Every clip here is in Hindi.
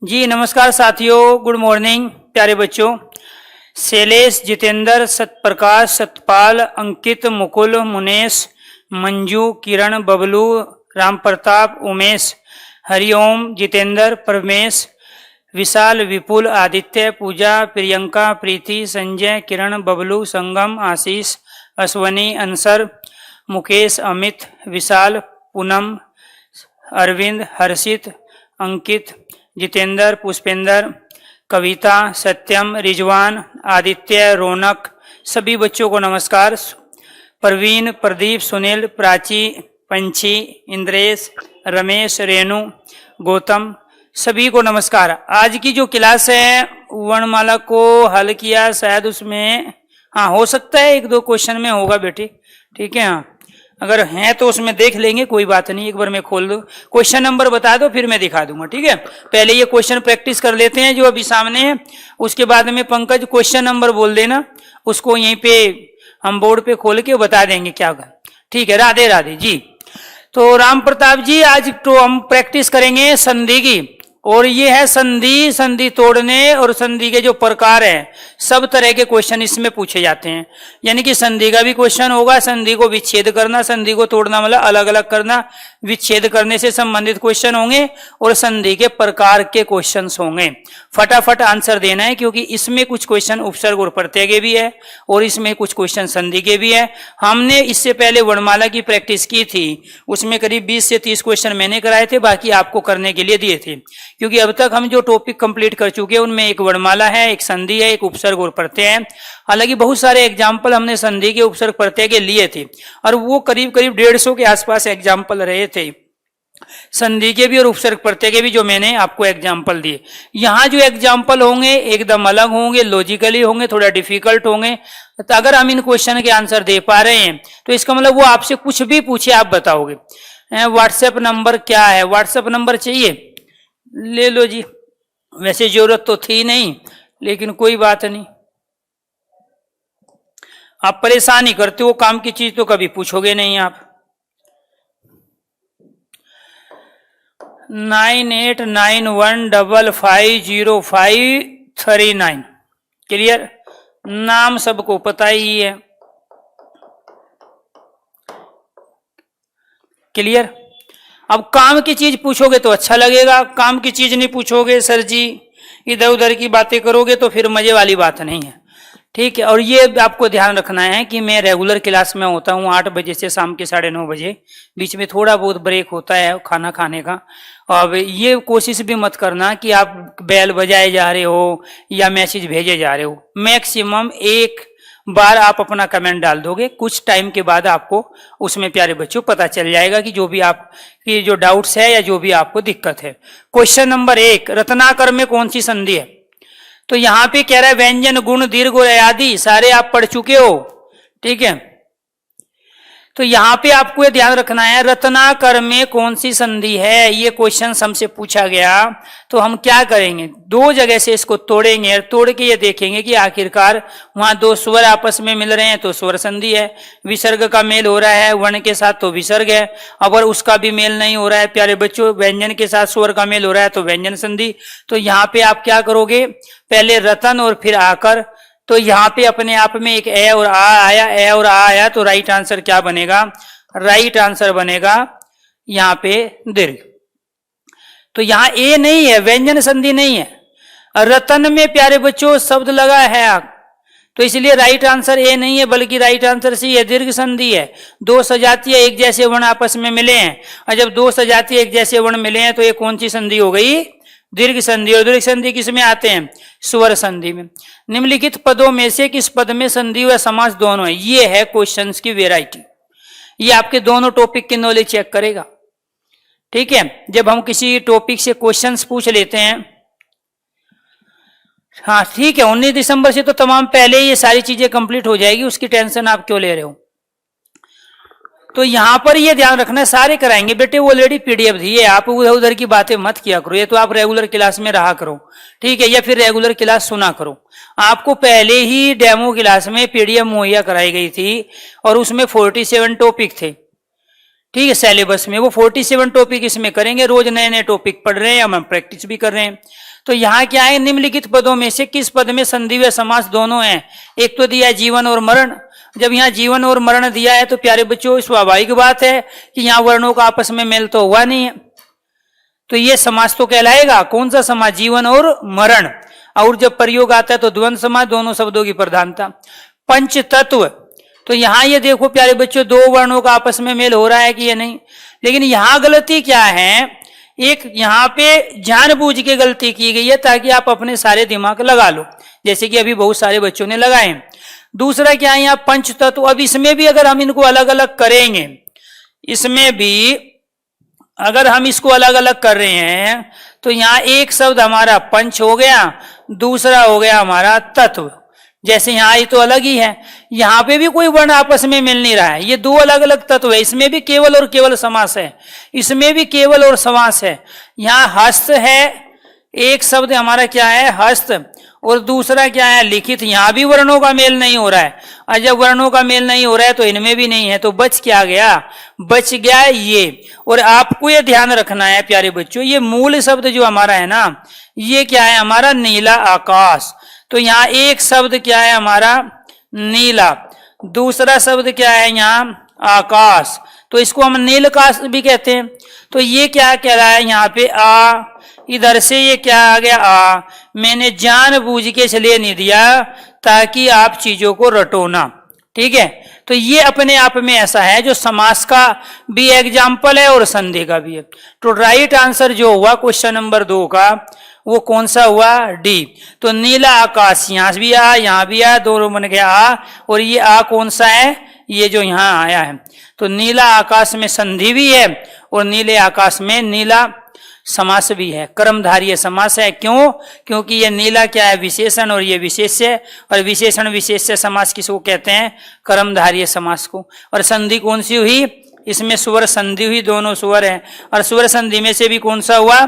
जी नमस्कार साथियों, गुड मॉर्निंग प्यारे बच्चों। शैलेश, जितेंद्र, सतप्रकाश, सतपाल, अंकित, मुकुल, मुनेश, मंजू, किरण, बबलू, राम प्रताप, उमेश, हरिओम, जितेंद्र, परमेश, विशाल, विपुल, आदित्य, पूजा, प्रियंका, प्रीति, संजय, किरण, बबलू, संगम, आशीष, अश्वनी, अंसर, मुकेश, अमित, विशाल, पूनम, अरविंद, हर्षित, अंकित, जितेंद्र, पुष्पेंद्र, कविता, सत्यम, रिजवान, आदित्य, रौनक, सभी बच्चों को नमस्कार। प्रवीण, प्रदीप, सुनील, प्राची, पंछी, इंद्रेश, रमेश, रेणु, गौतम, सभी को नमस्कार। आज की जो क्लास है वर्णमाला को हल किया, शायद उसमें हाँ हो सकता है एक दो क्वेश्चन में होगा बेटी, ठीक है। हाँ अगर हैं तो उसमें देख लेंगे, कोई बात नहीं। एक बार मैं खोल दूं, क्वेश्चन नंबर बता दो फिर मैं दिखा दूंगा, ठीक है। पहले ये क्वेश्चन प्रैक्टिस कर लेते हैं जो अभी सामने है, उसके बाद में पंकज क्वेश्चन नंबर बोल देना, उसको यहीं पे हम बोर्ड पे खोल के बता देंगे क्या कर, ठीक है। राधे राधे जी। तो राम प्रताप जी, आज तो हम प्रैक्टिस करेंगे संधि की, और ये है संधि, संधि तोड़ने और संधि के जो प्रकार है, सब तरह के क्वेश्चन इसमें पूछे जाते हैं। यानी कि संधि का भी क्वेश्चन होगा, संधि को विच्छेद करना, संधि को तोड़ना मतलब अलग अलग करना, विच्छेद करने से संबंधित क्वेश्चन होंगे, और संधि के प्रकार के क्वेश्चन होंगे। फटाफट आंसर देना है, क्योंकि इसमें कुछ क्वेश्चन उपसर्ग और प्रत्यय के भी है, और इसमें कुछ क्वेश्चन संधि के भी है। हमने इससे पहले वर्णमाला की प्रैक्टिस की थी, उसमें करीब 20 से 30 क्वेश्चन मैंने कराए थे, बाकी आपको करने के लिए दिए थे। क्योंकि अब तक हम जो टॉपिक कंप्लीट कर चुके हैं उनमें एक वर्णमाला है, एक संधि है, एक उपसर्ग और प्रत्यय है। हालांकि बहुत सारे एग्जाम्पल हमने संधि के, उपसर्ग, प्रत्यय के लिए थे, और वो करीब करीब 150 के आसपास एग्जाम्पल रहे थे, संधि के भी और उपसर्ग प्रत्यय के भी, जो मैंने आपको एग्जाम्पल दिए। यहाँ जो एग्जाम्पल होंगे एकदम अलग होंगे, लॉजिकली होंगे, थोड़ा डिफिकल्ट होंगे। तो अगर हम इन क्वेश्चन के आंसर दे पा रहे हैं तो इसका मतलब वो आपसे कुछ भी पूछे आप बताओगे। व्हाट्सएप नंबर क्या है? व्हाट्सएप नंबर चाहिए? ले लो जी। वैसे जरूरत तो थी नहीं, लेकिन कोई बात नहीं, आप परेशान ही करते हो, काम की चीज तो कभी पूछोगे नहीं आप। 9891550539। क्लियर? नाम सबको पता ही है। क्लियर? अब काम की चीज पूछोगे तो अच्छा लगेगा, काम की चीज नहीं पूछोगे, सर जी इधर उधर की बातें करोगे तो फिर मजे वाली बात नहीं है, ठीक है। और ये आपको ध्यान रखना है कि मैं रेगुलर क्लास में होता हूँ 8 बजे से शाम के 9:30 बजे, बीच में थोड़ा बहुत ब्रेक होता है खाना खाने का। अब ये कोशिश भी मत करना कि आप बेल बजाए जा रहे हो या मैसेज भेजे जा रहे हो। मैक्सिमम एक बार आप अपना कमेंट डाल दोगे, कुछ टाइम के बाद आपको उसमें प्यारे बच्चों पता चल जाएगा कि जो भी आपकी जो डाउट्स है या जो भी आपको दिक्कत है। क्वेश्चन नंबर 1, रत्नाकर में कौन सी संधि है? तो यहां पे कह रहा है व्यंजन, गुण, दीर्घ और आदि सारे आप पढ़ चुके हो, ठीक है। तो यहां पे आपको ये ध्यान रखना है, रत्नाकर में कौन सी संधि है, ये क्वेश्चन हमसे पूछा गया। तो हम क्या करेंगे, दो जगह से इसको तोड़ेंगे, और तोड़ के ये देखेंगे कि आखिरकार वहां दो स्वर आपस में मिल रहे हैं तो स्वर संधि है, विसर्ग का मेल हो रहा है वर्ण के साथ तो विसर्ग है, अगर उसका भी मेल नहीं हो रहा है प्यारे बच्चों, व्यंजन के साथ स्वर का मेल हो रहा है तो व्यंजन संधि। तो यहाँ पे आप क्या करोगे, पहले रतन और फिर आकर, तो यहाँ पे अपने आप में एक ए और आ आया, ए और आ आया, तो राइट आंसर क्या बनेगा? राइट आंसर बनेगा यहाँ पे दीर्घ। तो यहाँ ए नहीं है, व्यंजन संधि नहीं है। रतन में प्यारे बच्चों शब्द लगा है आग, तो इसलिए राइट आंसर ए नहीं है, बल्कि राइट आंसर सी है, दीर्घ संधि है। दो सजातीय एक जैसे वर्ण आपस में मिले हैं, और जब दो सजातीय एक जैसे वर्ण मिले हैं तो ये कौन सी संधि हो गई? दीर्घ संधि। और दीर्घ संधि किस में आते हैं? स्वर संधि में। निम्नलिखित पदों में से किस पद में संधि व समास दोनों है? ये है क्वेश्चंस की वेराइटी। ये आपके दोनों टॉपिक की नॉलेज चेक करेगा, ठीक है। जब हम किसी टॉपिक से क्वेश्चंस पूछ लेते हैं, हाँ ठीक है, 19 दिसंबर से तो तमाम पहले ये सारी चीजें कंप्लीट हो जाएगी, उसकी टेंशन आप क्यों ले रहे हो। तो यहां पर ये ध्यान रखना, सारे कराएंगे बेटे, वो ऑलरेडी पीडीएफ दी है, आप उधर उधर की बातें मत किया करो, ये तो आप रेगुलर क्लास में रहा करो, ठीक है, या फिर रेगुलर क्लास सुना करो। आपको पहले ही डेमो क्लास में पीडीएफ मुहैया कराई गई थी, और उसमें 47 टॉपिक थे, ठीक है, सिलेबस में वो 47 टॉपिक इसमें करेंगे, रोज नए नए टॉपिक पढ़ रहे हैं, हम प्रैक्टिस भी कर रहे हैं। तो यहाँ क्या है, निम्नलिखित पदों में से किस पद में संधि व समास दोनों हैं? एक तो दिया है जीवन और मरण। जब यहाँ जीवन और मरण दिया है तो प्यारे बच्चों स्वाभाविक बात है कि यहाँ वर्णों का आपस में मेल तो हुआ नहीं है, तो ये समास तो कहलाएगा। कौन सा समास? जीवन और मरण। और जब प्रयोग आता है तो द्वंद्व समास, दोनों शब्दों की प्रधानता। पंच तत्व, तो यहां ये देखो प्यारे बच्चों, दो वर्णों का आपस में मेल हो रहा है कि ये नहीं। लेकिन यहां गलती क्या है, एक यहां पे जानबूझ के गलती की गई है ताकि आप अपने सारे दिमाग लगा लो, जैसे कि अभी बहुत सारे बच्चों ने लगाए। दूसरा क्या है, यहाँ पंच तत्व। अब इसमें भी अगर हम इनको अलग अलग करेंगे, इसमें भी अगर हम इसको अलग अलग कर रहे हैं तो यहाँ एक शब्द हमारा पंच हो गया, दूसरा हो गया हमारा तत्व। जैसे यहाँ ये तो अलग ही है, यहाँ पे भी कोई वर्ण आपस में मिल नहीं रहा है, ये दो अलग अलग तत्व है। इसमें भी केवल और केवल समास है, इसमें भी केवल और समास है। यहाँ हस्त है, एक शब्द हमारा क्या है हस्त, और दूसरा क्या है लिखित। यहाँ भी वर्णों का मेल नहीं हो रहा है, और जब वर्णों का मेल नहीं हो रहा है तो इनमें भी नहीं है, तो बच क्या गया, बच गया ये। और आपको ये ध्यान रखना है प्यारे बच्चों, ये मूल शब्द जो हमारा है ना, ये क्या है हमारा नीला आकाश। तो यहाँ एक शब्द क्या है हमारा नीला, दूसरा शब्द क्या है यहाँ आकाश, तो इसको हम नीलकाश भी कहते हैं। तो ये क्या कह रहा है यहाँ पे आ, इधर से ये क्या आ गया आ। मैंने जानबूझ के इसलिए नहीं दिया ताकि आप चीजों को रटो ना, ठीक है। तो ये अपने आप में ऐसा है जो समास का भी एग्जाम्पल है और संधि का भी है। तो राइट आंसर जो हुआ क्वेश्चन नंबर 2 का वो कौन सा हुआ, डी। तो नीला आकाश, यहां भी आ यहाँ भी आ, दोनों बन गया आ, और ये आ कौन सा है, ये जो यहाँ आया है। तो नीला आकाश में संधि भी है और नीले आकाश में नीला समास भी है, कर्मधारीय समास है। क्यों? क्योंकि ये नीला क्या है विशेषण और ये विशेष्य, और विशेषण विशेष्य समास किसको कहते हैं, कर्मधारीय समास को। और संधि कौन सी हुई, इसमें स्वर संधि हुई, दोनों स्वर है, और स्वर संधि में से भी कौन सा हुआ,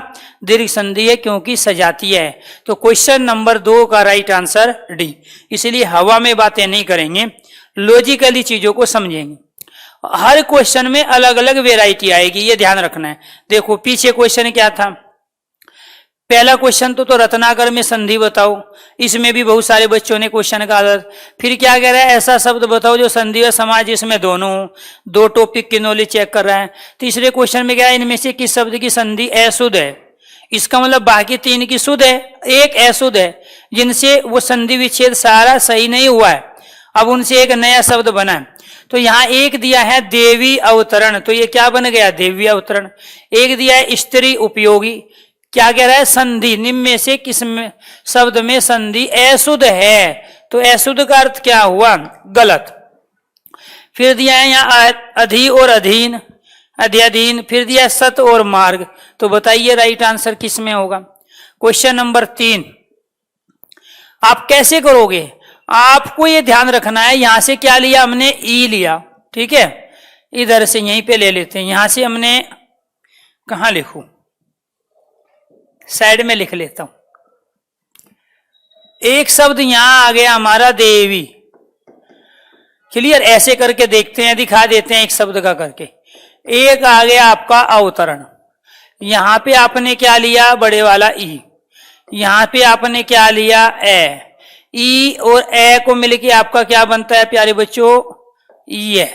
दीर्घ संधि है, क्योंकि सजातीय है। तो क्वेश्चन नंबर 2 का राइट आंसर डी। इसलिए हवा में बातें नहीं करेंगे, लॉजिकली चीजों को समझेंगे। हर क्वेश्चन में अलग अलग वेराइटी आएगी, ये ध्यान रखना है। देखो पीछे क्वेश्चन क्या था, पहला क्वेश्चन तो रत्नाकर में संधि बताओ, इसमें भी बहुत सारे बच्चों ने क्वेश्चन का आदत। फिर क्या कह रहा है, ऐसा शब्द बताओ जो संधि और समाज जिसमें दोनों, दो टॉपिक की नॉलेज चेक कर रहा है। तीसरे क्वेश्चन में क्या है, इनमें से किस शब्द की संधि अशुद्ध है, इसका मतलब बाकी 3 की शुद्ध है, एक अशुद्ध है, जिनसे वो संधि विच्छेद सारा सही नहीं हुआ है, अब उनसे एक नया शब्द बना है। तो यहाँ एक दिया है देवी अवतरण, तो ये क्या बन गया, देवी अवतरण। एक दिया है स्त्री उपयोगी, क्या कह रहा है, संधि निम्न में से किस शब्द में संधि अशुद्ध है, तो अशुद्ध का अर्थ क्या हुआ, गलत। फिर दिया है यहाँ अधि और अधीन, अध्यधीन। फिर दिया सत और मार्ग, तो बताइए राइट आंसर किस में होगा। क्वेश्चन नंबर 3 आप कैसे करोगे, आपको ये ध्यान रखना है, यहां से क्या लिया हमने, ई लिया, ठीक है। इधर से यहीं पे ले लेते हैं, यहां से हमने कहां लिखूं, साइड में लिख लेता हूं। एक शब्द यहां आ गया हमारा देवी, क्लियर। ऐसे करके देखते हैं, दिखा देते हैं एक शब्द का करके। एक आ गया आपका अवतरण, यहां पे आपने क्या लिया, बड़े वाला ई, यहां पे आपने क्या लिया ए, ई और ए को मिलके आपका क्या बनता है प्यारे बच्चों, ई है।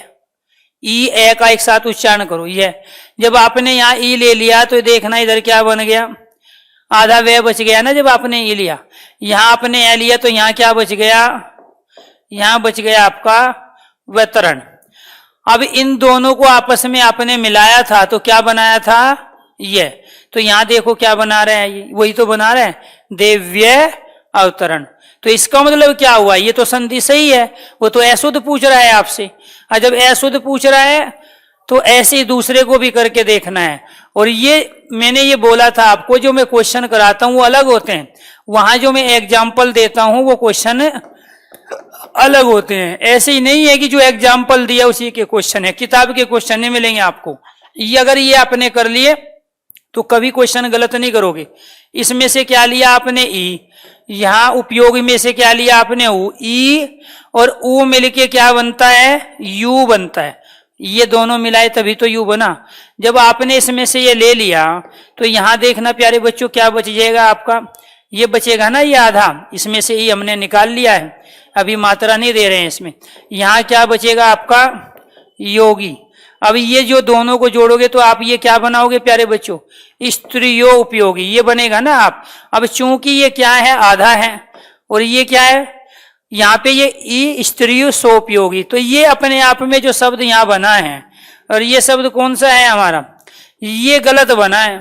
ई ए का एक साथ उच्चारण करो, ये। जब आपने यहाँ ई ले लिया तो देखना इधर क्या बन गया, आधा वे बच गया ना। जब आपने ई लिया, यहाँ आपने ए लिया, तो यहाँ क्या बच गया, यहाँ बच गया आपका वतरण। अब इन दोनों को आपस में आपने मिलाया था तो क्या बनाया था, ये। तो यहाँ देखो क्या बना रहे हैं, वही तो बना रहे हैं, देव्य अवतरण। तो इसका मतलब क्या हुआ, ये तो संधि सही है, वो तो अशुद्ध पूछ रहा है आपसे। और जब अशुद्ध पूछ रहा है तो ऐसे ही दूसरे को भी करके देखना है। और ये मैंने ये बोला था आपको, जो मैं क्वेश्चन कराता हूं वो अलग होते हैं, वहां जो मैं एग्जाम्पल देता हूं वो क्वेश्चन अलग होते हैं। ऐसे ही नहीं है कि जो एग्जाम्पल दिया उसी के क्वेश्चन है, किताब के क्वेश्चन नहीं मिलेंगे आपको। ये अगर ये आपने कर लिए तो कभी क्वेश्चन गलत नहीं करोगे। इसमें से क्या लिया आपने, ई, यहां उपयोगी में से क्या लिया आपने, ऊ। ई और ऊ मिलके क्या बनता है, यू बनता है। ये दोनों मिलाए तभी तो यू बना। जब आपने इसमें से ये ले लिया तो यहां देखना प्यारे बच्चों क्या बच जाएगा आपका, ये बचेगा ना ये आधा, इसमें से ये हमने निकाल लिया है, अभी मात्रा नहीं दे रहे हैं इसमें। यहां क्या बचेगा आपका योगी। अब ये जो दोनों को जोड़ोगे तो आप ये क्या बनाओगे प्यारे बच्चों, स्त्रियो उपयोगी, ये बनेगा ना आप। अब चूंकि ये क्या है आधा है और ये क्या है यहाँ पे ये ई स्त्रियो सोपयोगी, तो ये अपने आप में जो शब्द यहाँ बना है और ये शब्द कौन सा है हमारा, ये गलत बना है।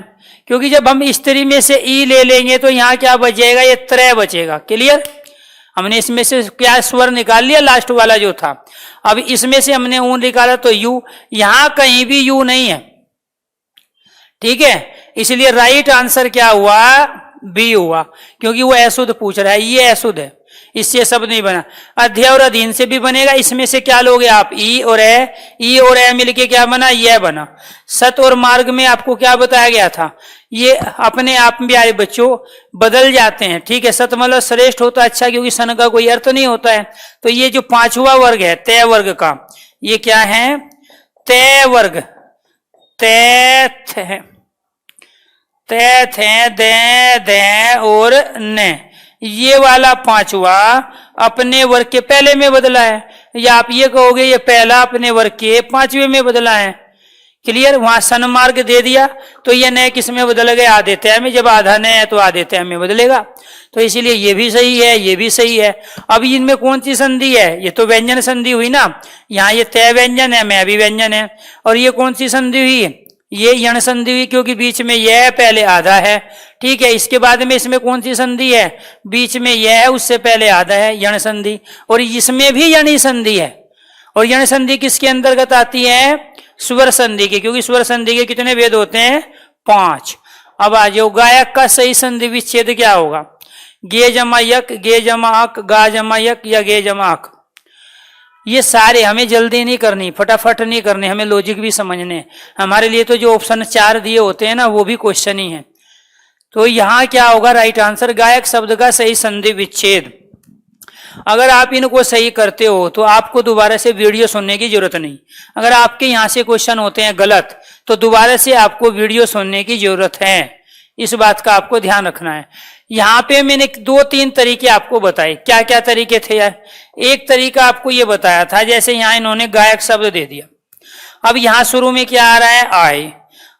क्योंकि जब हम स्त्री में से ई ले लेंगे तो यहाँ क्या बचेगा, ये त्रय बचेगा। क्लियर, हमने इसमें से क्या स्वर निकाल लिया लास्ट वाला जो था, अब इसमें से हमने ऊ निकाला तो यू, यहां कहीं भी यू नहीं है। ठीक है, इसलिए राइट आंसर क्या हुआ, बी हुआ, क्योंकि वो अशुद्ध पूछ रहा है, ये अशुद्ध है, इससे शब्द नहीं बना। अध्यय और अधीन से भी बनेगा, इसमें से क्या लोगे आप, ई और ए मिलके क्या बना, यह बना। सत और मार्ग में आपको क्या बताया गया था, ये अपने आप में प्यारे बच्चों बदल जाते हैं। ठीक है, सत मतलब श्रेष्ठ होता है, अच्छा, क्योंकि सन का कोई अर्थ नहीं होता है। तो ये जो पांचवा वर्ग है तय वर्ग का, ये क्या है, तय वर्ग, तय थे दे और न, ये वाला पांचवा अपने वर्ग के पहले में बदला है, या आप ये कहोगे ये पहला अपने वर्ग के पांचवे में बदला है। क्लियर, वहां सन मार्ग दे दिया तो ये नए किस में बदल गए, आधे तय में। जब आधा नया है तो आधे तय में बदलेगा, तो इसीलिए ये भी सही है, ये भी सही है। अब इनमें कौन सी संधि है, ये तो व्यंजन संधि हुई ना, यहाँ ये तय व्यंजन है, मैं भी व्यंजन है। और ये कौन सी संधि हुई, ये यण संधि हुई, क्योंकि बीच में यह पहले आधा है। ठीक है, इसके बाद में इसमें कौन सी संधि है, बीच में यह है, उससे पहले आधा है, यण संधि। और इसमें भी यणी संधि है, और यण संधि किसके अंतर्गत आती है, स्वर संधि के, क्योंकि स्वर संधि के कितने भेद होते हैं, 5। अब आ जाओ, गायक का सही संधि विच्छेद क्या होगा, गे जमा यक, गे जमा अक, गा जमा यक या गे जमा अक। ये सारे हमें जल्दी नहीं करनी, फटाफट नहीं करने, हमें लॉजिक भी समझने। हमारे लिए तो जो ऑप्शन 4 दिए होते हैं ना, वो भी क्वेश्चन ही है। तो यहां क्या होगा राइट आंसर, गायक शब्द का सही संधि विच्छेद। अगर आप इनको सही करते हो तो आपको दोबारा से वीडियो सुनने की जरूरत नहीं। अगर आपके यहां से क्वेश्चन होते हैं गलत तो दोबारा से आपको वीडियो सुनने की जरूरत है, इस बात का आपको ध्यान रखना है। यहां पे मैंने 2-3 तरीके आपको बताए, क्या क्या तरीके थे यार। एक तरीका आपको ये बताया था, जैसे यहां इन्होंने गायक शब्द दे दिया। अब यहां शुरू में क्या आ रहा है, आय,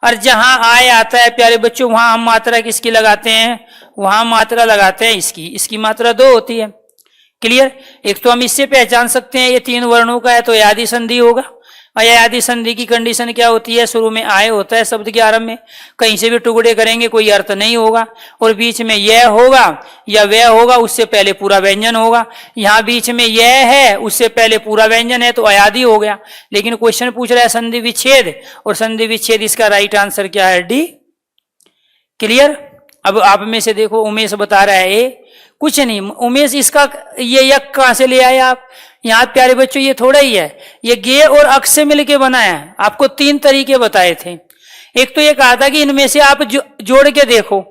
और जहां आय आता है प्यारे बच्चों वहां हम मात्रा किसकी लगाते हैं, वहां मात्रा लगाते हैं इसकी, इसकी मात्रा 2 होती है। क्लियर, एक तो हम इससे पहचान सकते हैं ये 3 वर्णों का है तो यादि संधि होगा। और यादि संधि की कंडीशन क्या होती है, शुरू में आय होता है शब्द के आरंभ में, कहीं से भी टुकड़े करेंगे कोई अर्थ नहीं होगा, और बीच में यह होगा या वह होगा, उससे पहले पूरा व्यंजन होगा। यहाँ बीच में यह है, उससे पहले पूरा व्यंजन है, तो अयादि हो गया। लेकिन क्वेश्चन पूछ रहा है संधि विच्छेद, और संधि विच्छेद इसका राइट आंसर क्या है, डी। क्लियर, अब आप में से देखो उमेश बता रहा है ए, कुछ नहीं उमेश, इसका ये यक कहां से ले आए आप, यहाँ प्यारे बच्चों ये थोड़ा ही है, ये गे और अक से मिलके बनाया है। आपको 3 तरीके बताए थे। एक तो ये कहा था कि इनमें से आप जोड़ के देखो,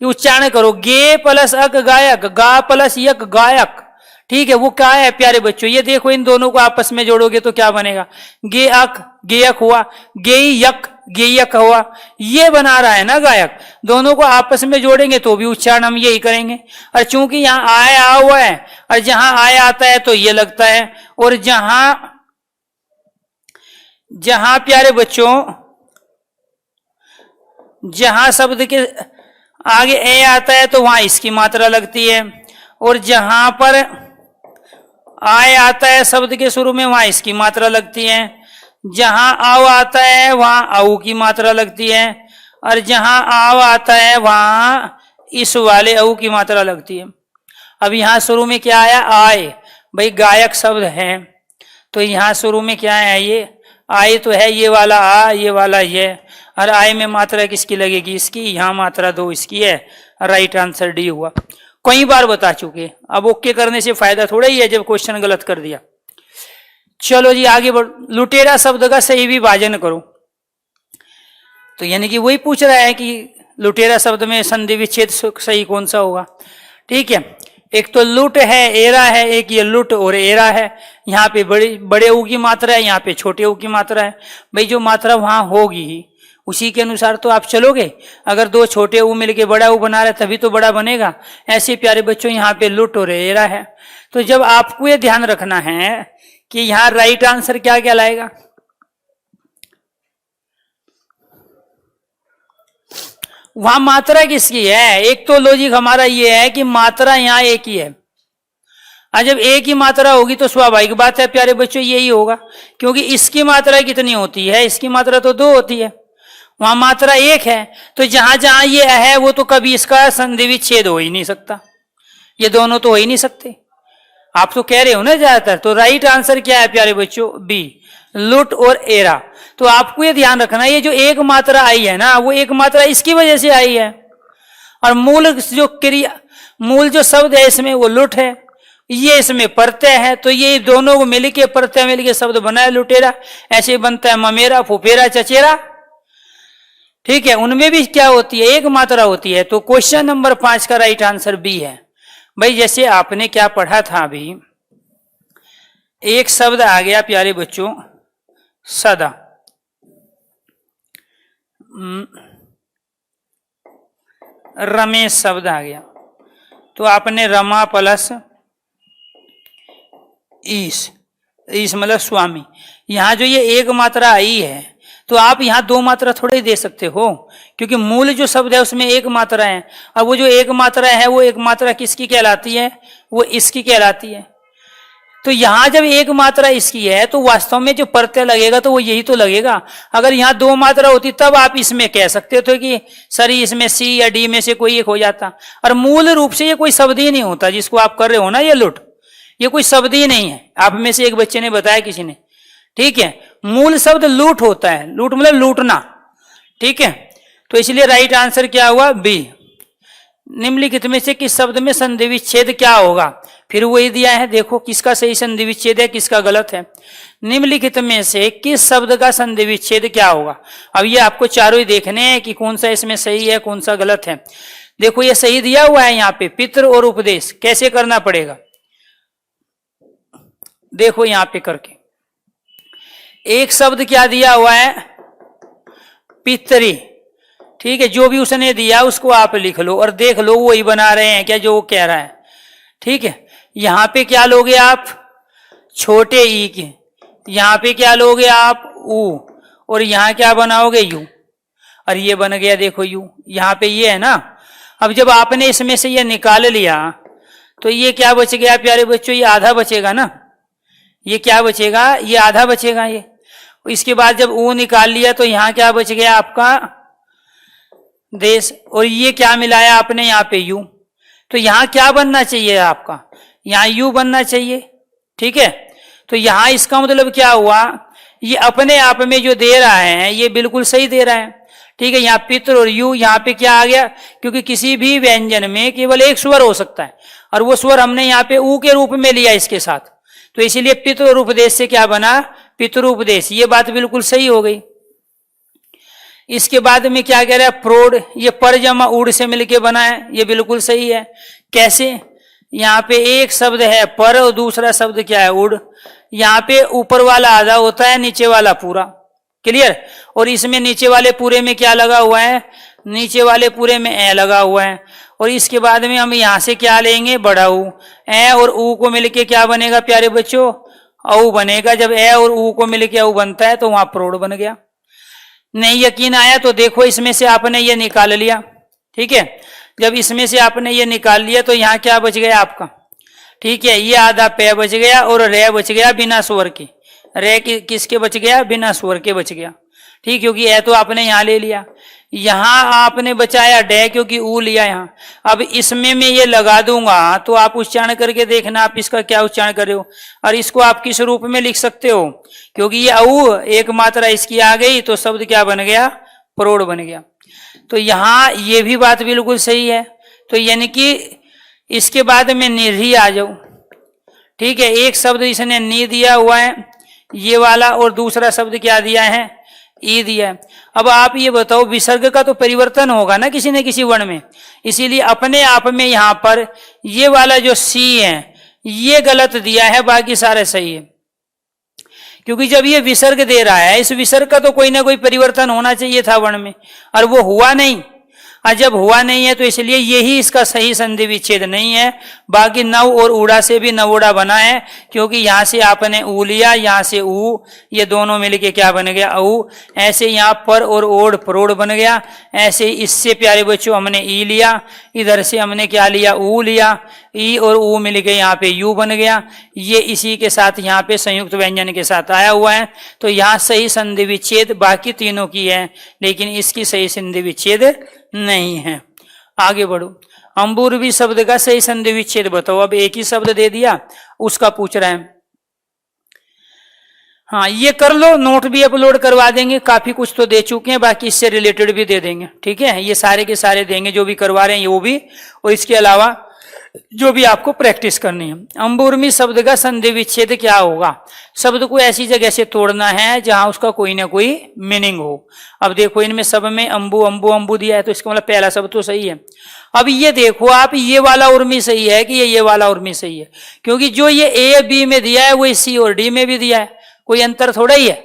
उच्चारण करो, गे प्लस अक गायक, गा प्लस यक गायक। ठीक है, वो क्या है प्यारे बच्चों, ये देखो इन दोनों को आपस में जोड़ोगे तो क्या बनेगा, गे अक गेयक हुआ, गे यक गेयक हुआ, ये बना रहा है ना गायक। दोनों को आपस में जोड़ेंगे तो भी उच्चारण हम यही करेंगे। और चूंकि यहाँ आय आ हुआ है, और जहां आय आता है तो ये लगता है, और जहां प्यारे बच्चों जहां शब्द के आगे ए आता है तो वहां इसकी मात्रा लगती है, और जहां पर आय आता है शब्द के शुरू में वहां इसकी मात्रा लगती है, जहां आव आता है वहां आऊ की मात्रा लगती है, और जहां आव आता है वहां इस वाले आऊ की मात्रा लगती है। अब यहां शुरू में क्या आया, आय, भाई गायक शब्द है तो यहां शुरू में क्या है, ये आय तो है, ये वाला आ, ये वाला ये, और आय में मात्रा किसकी लगेगी, इसकी, यहां मात्रा 2 इसकी है। राइट आंसर डी हुआ। कई बार बता चुके, अब ओके करने से फायदा थोड़ा ही है जब क्वेश्चन गलत कर दिया। चलो जी आगे बढ़, लुटेरा शब्द का सही विभाजन करो। तो यानी कि वही पूछ रहा है कि लुटेरा शब्द में संधि विच्छेद सही कौन सा होगा। ठीक है, एक तो लुट है, एरा है, एक ये लुट और एरा है। यहाँ पे बड़े ऊ की मात्रा है, यहाँ पे छोटे ऊ की मात्रा है। भाई जो मात्रा वहां होगी उसी के अनुसार तो आप चलोगे। अगर दो छोटे ऊ मिलके बड़ा ऊ बना रहे तभी तो बड़ा बनेगा। ऐसे प्यारे बच्चों यहाँ पे लुट और एरा है। तो जब आपको ये ध्यान रखना है कि यहाँ राइट आंसर क्या क्या लाएगा। वहां मात्रा किसकी है? एक तो लॉजिक हमारा ये है कि मात्रा यहां एक ही है। जब एक ही मात्रा होगी तो स्वाभाविक बात है प्यारे बच्चों यही होगा, क्योंकि इसकी मात्रा कितनी होती है? इसकी मात्रा तो 2 होती है, वहां मात्रा 1 है। तो जहां जहां ये है वो तो कभी इसका संधि विच्छेद हो ही नहीं सकता, ये दोनों तो हो ही नहीं सकते। आप तो कह रहे हो ना ज्यादातर। तो राइट आंसर क्या है प्यारे बच्चों? बी, लुट और एरा। तो आपको ये ध्यान रखना, ये जो एक मात्रा आई है ना वो एक मात्रा इसकी वजह से आई है, और मूल जो शब्द है इसमें वो लुट है, ये इसमें प्रत्यय है। तो ये दोनों को मिलके प्रत्यय मिलके शब्द बना है लुटेरा। ऐसे बनता है ममेरा, फुफेरा, चचेरा। ठीक है, उनमें भी क्या होती है? एक मात्रा होती है। तो क्वेश्चन नंबर 5 का राइट आंसर बी है। भाई जैसे आपने क्या पढ़ा था अभी, एक शब्द आ गया प्यारे बच्चों सदा, रमेश शब्द आ गया। तो आपने रमा प्लस ईश मतलब स्वामी, यहां जो ये एक मात्रा आई है तो आप यहां 2 मात्रा थोड़े दे सकते हो, क्योंकि मूल जो शब्द है उसमें एक मात्रा है। और वो जो एक मात्रा है वो एक मात्रा किसकी कहलाती है? वो इसकी कहलाती है। तो यहां जब एक मात्रा इसकी है तो वास्तव में जो प्रत्यय लगेगा तो वो यही तो लगेगा। अगर यहां 2 मात्रा होती तब आप इसमें कह सकते थे कि सर इसमें सी या डी में से कोई एक हो जाता। और मूल रूप से ये कोई शब्द ही नहीं होता जिसको आप कर रहे हो ना, ये लुट, ये कोई शब्द ही नहीं है। आप में से एक बच्चे ने बताया किसी ने, ठीक है, मूल शब्द लूट होता है, लूट मतलब लूटना। ठीक है, तो इसलिए राइट आंसर क्या हुआ? बी। निम्नलिखित में से किस शब्द में संधि विच्छेद क्या होगा? फिर वही दिया है, देखो किसका सही संधि विच्छेद है, किसका गलत है। निम्नलिखित में से किस शब्द का संधि विच्छेद क्या होगा? अब ये आपको चारों ही देखने हैं कि कौन सा इसमें सही है कौन सा गलत है। देखो ये सही दिया हुआ है यहाँ पे, पितृ और उपदेश। कैसे करना पड़ेगा देखो यहां पे करके। एक शब्द क्या दिया हुआ है? पितरी। ठीक है, जो भी उसने दिया उसको आप लिख लो और देख लो वही बना रहे हैं क्या जो वो कह रहा है। ठीक है, यहां पे क्या लोगे आप? छोटे ई के। यहां पे क्या लोगे आप? ऊ। और यहां क्या बनाओगे? यू। और ये बन गया देखो यू, यहां पे ये है ना। अब जब आपने इसमें से ये निकाल लिया तो ये क्या बच गया प्यारे बच्चों? ये आधा बचेगा ना। ये क्या बचेगा? ये आधा बचेगा ये। इसके बाद जब ऊ निकाल लिया तो यहां क्या बच गया आपका? देश। और ये क्या मिलाया आपने यहाँ पे? यू। तो यहां क्या बनना चाहिए आपका? यहां यू बनना चाहिए। ठीक है, तो यहां इसका मतलब क्या हुआ? ये अपने आप में जो दे रहा है ये बिल्कुल सही दे रहा है। ठीक है, यहाँ पितृ और यू, यहाँ पे क्या आ गया? क्योंकि किसी भी व्यंजन में केवल एक स्वर हो सकता है और वो स्वर हमने यहाँ पे ऊ के रूप में लिया इसके साथ, तो इसीलिए पितृ और उपदेश से क्या बना? पितृपदेश। ये बात बिल्कुल सही हो गई। इसके बाद में क्या कह रहा है? प्रौढ़। ये पर जमा उड़ से मिलके बना है, ये बिल्कुल सही है। कैसे? यहाँ पे एक शब्द है पर और दूसरा शब्द क्या है? उड़। यहाँ पे ऊपर वाला आधा होता है, नीचे वाला पूरा। क्लियर? और इसमें नीचे वाले पूरे में क्या लगा हुआ है? नीचे वाले पूरे में ए लगा हुआ है। और इसके बाद में हम यहां से क्या लेंगे? बड़ा ऊ। ए और ऊ को मिलके क्या बनेगा प्यारे बच्चों? औ बनेगा। जब ए और ऊ को मिलके औ बनता है तो वहां प्रौढ़ बन गया। नहीं यकीन आया तो देखो इसमें से आपने ये निकाल लिया। ठीक है, जब इसमें से आपने ये निकाल लिया तो यहाँ क्या बच गया आपका? ठीक है, ये आधा पे बच गया और रे बच गया बिना स्वर के। रे किसके बच गया? बिना स्वर के बच गया। ठीक, क्योंकि ए तो आपने यहाँ ले लिया। यहां आपने बचाया डे क्योंकि ऊ लिया यहाँ। अब इसमें मैं ये लगा दूंगा तो आप उच्चारण करके देखना आप इसका क्या उच्चारण कर रहे हो। और इसको आप किस रूप में लिख सकते हो? क्योंकि ये ऊ एक मात्रा इसकी आ गई तो शब्द क्या बन गया? प्रौढ़ बन गया। तो यहां ये भी बात बिल्कुल सही है। तो यानी कि इसके बाद में निर्ही आ जाओ। ठीक है, एक शब्द इसने नी दिया हुआ है ये वाला, और दूसरा शब्द क्या दिया है? ई दिया है। अब आप ये बताओ, विसर्ग का तो परिवर्तन होगा ना किसी न किसी वर्ण में, इसीलिए अपने आप में यहां पर ये वाला जो सी है ये गलत दिया है, बाकी सारे सही है। क्योंकि जब ये विसर्ग दे रहा है, इस विसर्ग का तो कोई ना कोई परिवर्तन होना चाहिए था वर्ण में, और वो हुआ नहीं। और जब हुआ नहीं है तो इसलिए यही इसका सही संधि विच्छेद नहीं है। बाकी नव और ऊड़ा से भी नवोड़ा बना है, क्योंकि यहां से आपने ऊ लिया, यहां से ऊ, ये दोनों मिलके क्या बन गया, ऊ। ऐसे यहां पर और ओढ़ परोड़ बन गया। ऐसे इससे प्यारे बच्चों हमने ई लिया, इधर से हमने क्या लिया, ऊ लिया, ई और ऊ मिल के यहाँ पे यू बन गया। ये इसी के साथ यहाँ पे संयुक्त व्यंजन के साथ आया हुआ है, तो यहाँ सही संधि विच्छेद बाकी तीनों की है, लेकिन इसकी सही संधि विच्छेद नहीं है। आगे बढ़ो, अंबुरवी शब्द का सही संधि विच्छेद बताओ। अब एक ही शब्द दे दिया, उसका पूछ रहा है। हाँ, ये कर लो, नोट भी अपलोड करवा देंगे, काफी कुछ तो दे चुके हैं, बाकी इससे रिलेटेड भी दे देंगे। ठीक है, ये सारे के सारे देंगे, जो भी करवा रहे हैं वो भी, और इसके अलावा जो भी आपको प्रैक्टिस करनी है। अंबुर्मी शब्द का संधि विच्छेद क्या होगा? शब्द को ऐसी जगह से तोड़ना है जहां उसका कोई ना कोई मीनिंग हो। अब देखो, इनमें सब में अंबु अंबु अंबु दिया है, तो इसका मतलब पहला शब्द तो सही है। अब ये देखो आप, ये वाला उर्मी सही है कि ये वाला उर्मी सही है? क्योंकि जो ये ए बी में दिया है वो सी और डी में भी दिया है, कोई अंतर थोड़ा ही है।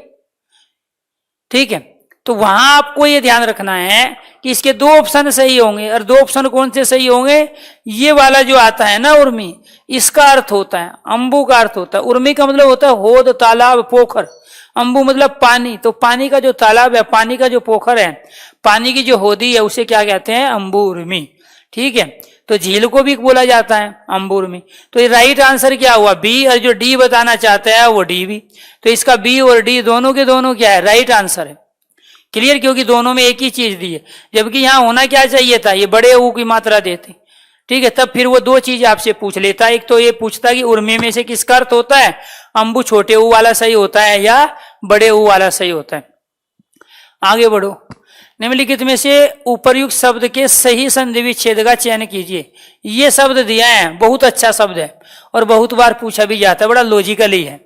ठीक है, तो वहां आपको ये ध्यान रखना है कि इसके दो ऑप्शन सही होंगे, और दो ऑप्शन कौन से सही होंगे? ये वाला जो आता है ना उर्मी, इसका अर्थ होता है, अंबु का अर्थ होता है, उर्मी का मतलब होता है होद, तालाब, पोखर। अंबु मतलब पानी, तो पानी का जो तालाब है, पानी का जो पोखर है, पानी की जो होदी है, उसे क्या कहते हैं? अंबु उर्मी। ठीक है, तो झील को भी बोला जाता है अंबु उर्मी। तो ये राइट आंसर क्या हुआ? बी, और जो डी बताना चाहता है वो डी भी। तो इसका बी और डी दोनों के दोनों क्या है? राइट आंसर है। क्लियर, क्योंकि दोनों में एक ही चीज दी है, जबकि यहां होना क्या चाहिए था? ये बड़े ऊ की मात्रा देते। ठीक है, तब फिर वो दो चीज आपसे पूछ लेता है। एक तो ये पूछता कि उर्मी में से किसका अर्थ होता है, अंबु छोटे ऊ वाला सही होता है या बड़े ऊ वाला सही होता है। आगे बढ़ो, निम्नलिखित में से उपर्युक्त शब्द के सही संधि विच्छेद का चयन कीजिए। ये शब्द दिया है, बहुत अच्छा शब्द है और बहुत बार पूछा भी जाता है, बड़ा लॉजिकली है।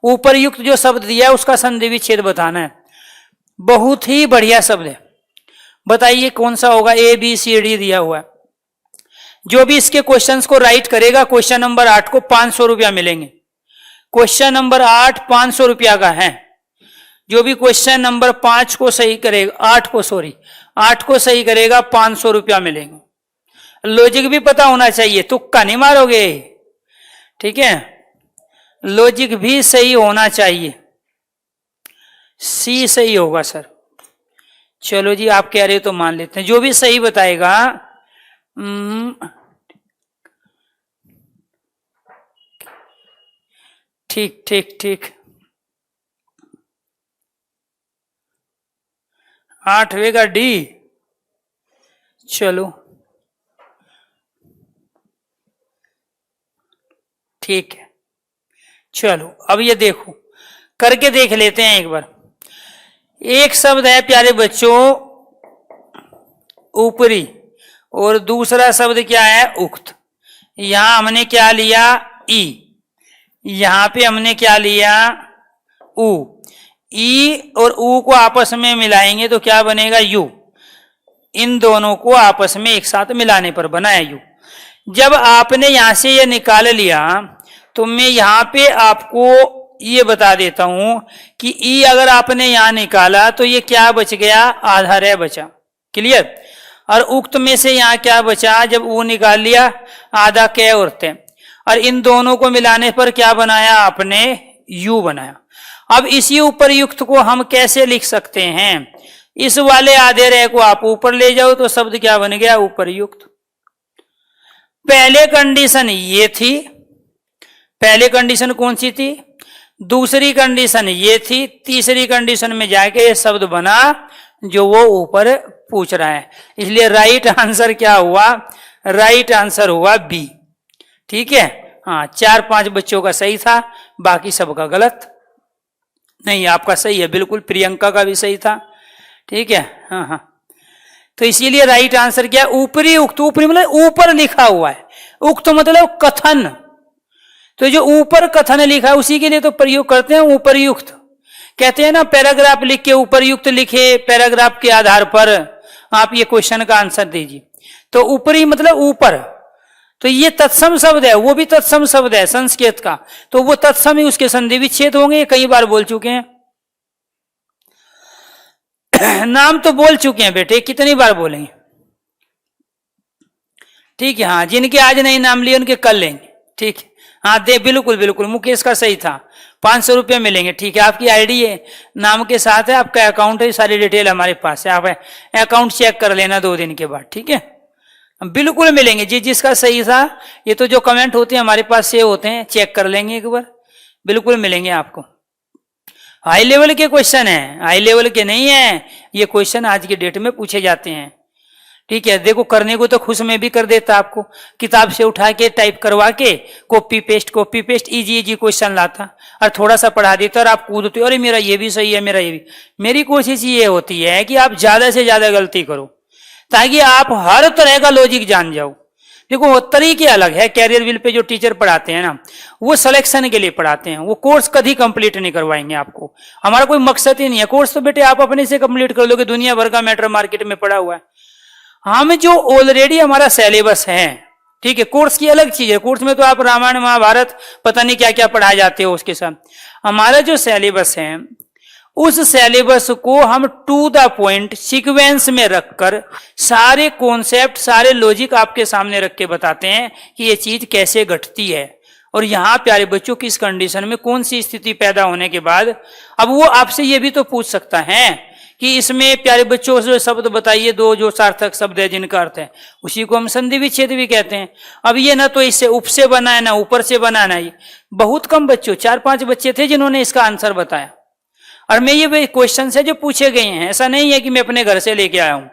उपर्युक्त जो शब्द दिया है उसका संधि विच्छेद बताना है। बहुत ही बढ़िया शब्द है, बताइए कौन सा होगा? ए बी सी डी दिया हुआ है। जो भी इसके क्वेश्चंस को राइट करेगा, क्वेश्चन नंबर 8 को 500 रुपया मिलेंगे। क्वेश्चन नंबर 8 500 रुपया का है। जो भी क्वेश्चन नंबर 5 को सही करेगा, 8 को सही करेगा, 500 रुपया मिलेंगे। लॉजिक भी पता होना चाहिए, तुक्का नहीं मारोगे। ठीक है, लॉजिक भी सही होना चाहिए। सी सही होगा सर। चलो जी, आप कह रहे हो तो मान लेते हैं, जो भी सही बताएगा। ठीक ठीक ठीक, 8वें का डी। चलो ठीक है, चलो अब ये देखो, करके देख लेते हैं एक बार। एक शब्द है प्यारे बच्चों ऊपरी, और दूसरा शब्द क्या है? उक्त। यहां हमने क्या लिया? ई। यहां पे हमने क्या लिया? ऊ। ई और ऊ को आपस में मिलाएंगे तो क्या बनेगा? यू। इन दोनों को आपस में एक साथ मिलाने पर बना है यू। जब आपने यहां से ये निकाल लिया, तो मैं यहां पे आपको ये बता देता हूं कि ई अगर आपने यहां निकाला तो ये क्या बच गया? आधा रे बचा। क्लियर। और उक्त में से यहां क्या बचा? जब ऊ निकाल लिया, आधा कै और ते, और इन दोनों को मिलाने पर क्या बनाया आपने? यू बनाया। अब इसी उपर्युक्त को हम कैसे लिख सकते हैं? इस वाले आधे रे को आप ऊपर ले जाओ तो शब्द क्या बन गया? उपर्युक्त। पहले कंडीशन ये थी, पहले कंडीशन कौन सी थी? दूसरी कंडीशन ये थी, तीसरी कंडीशन में जाके ये शब्द बना जो वो ऊपर पूछ रहा है। इसलिए राइट आंसर क्या हुआ? राइट आंसर हुआ बी। ठीक है, हाँ, 4-5 बच्चों का सही था, बाकी सबका गलत। नहीं, आपका सही है बिल्कुल, प्रियंका का भी सही था। ठीक है, हाँ हाँ, तो इसीलिए राइट आंसर क्या? ऊपरी उक्त। ऊपरी मतलब ऊपर लिखा हुआ है, उक्त मतलब कथन। तो जो ऊपर कथन लिखा है उसी के लिए तो प्रयोग करते हैं उपर्युक्त। कहते हैं ना पैराग्राफ लिख के उपरयुक्त लिखे पैराग्राफ के आधार पर आप ये क्वेश्चन का आंसर दीजिए। तो ऊपरी मतलब ऊपर, तो ये तत्सम शब्द है, वो भी तत्सम शब्द है संस्कृत का, तो वो तत्सम ही उसके संधि विच्छेद होंगे। कई बार बोल चुके हैं। नाम तो बोल चुके हैं बेटे, कितनी बार बोलेंगे? ठीक है, हाँ, जिनके आज नहीं नाम लिए उनके कल लेंगे। ठीक है, हाँ दे, बिल्कुल बिल्कुल, मुकेश का सही था, 500 रुपये मिलेंगे। ठीक है, आपकी आईडी है, नाम के साथ है, आपका अकाउंट है, सारी डिटेल हमारे पास है, आप अकाउंट चेक कर लेना 2 दिन के बाद। ठीक है, बिल्कुल मिलेंगे जी, जिसका सही था। ये तो जो कमेंट होते हैं हमारे पास सेव होते हैं, चेक कर लेंगे एक बार, बिल्कुल मिलेंगे आपको। हाई लेवल के क्वेश्चन है, हाई लेवल के नहीं है, ये क्वेश्चन आज की डेट में पूछे जाते हैं। ठीक है, देखो करने को तो खुश में भी कर देता आपको, किताब से उठा के टाइप करवा के copy paste easy easy question लाता और थोड़ा सा पढ़ा देता और आप कूदते, अरे मेरा ये भी सही है, मेरा ये भी। मेरी कोशिश ये होती है कि आप ज्यादा से ज्यादा गलती करो ताकि आप हर तरह का लॉजिक जान जाओ। देखो वो तरीके अलग है, कैरियर व्हील पे जो टीचर पढ़ाते हैं ना, वो सिलेक्शन के लिए पढ़ाते हैं, वो कोर्स कभी कंप्लीट नहीं करवाएंगे आपको। हमारा कोई मकसद ही नहीं है, कोर्स तो बेटे आप अपने से कंप्लीट कर लोगे, दुनिया भर का मैटर मार्केट में पड़ा हुआ है। हम जो ऑलरेडी हमारा सिलेबस है, ठीक है, कोर्स की अलग चीज है, कोर्स में तो आप रामायण महाभारत पता नहीं क्या क्या पढ़ाए जाते हो उसके साथ। हमारा जो सिलेबस है उस सिलेबस को हम टू द पॉइंट सीक्वेंस में रखकर सारे कॉन्सेप्ट सारे लॉजिक आपके सामने रख के बताते हैं कि ये चीज कैसे घटती है और यहाँ प्यारे बच्चों किस कंडीशन में कौन सी स्थिति पैदा होने के बाद। अब वो आपसे ये भी तो पूछ सकता है कि इसमें प्यारे बच्चों जो शब्द बताइए, 2 जो सार्थक शब्द है जिनका अर्थ है, उसी को हम संधि विच्छेद भी कहते हैं। अब ये ना तो इससे उप से बना है ना ऊपर से बना है, ये बहुत कम बच्चों 4-5 बच्चे थे जिन्होंने इसका आंसर बताया। और मैं ये क्वेश्चन है जो पूछे गए हैं, ऐसा नहीं है कि मैं अपने घर से लेके आया हूं।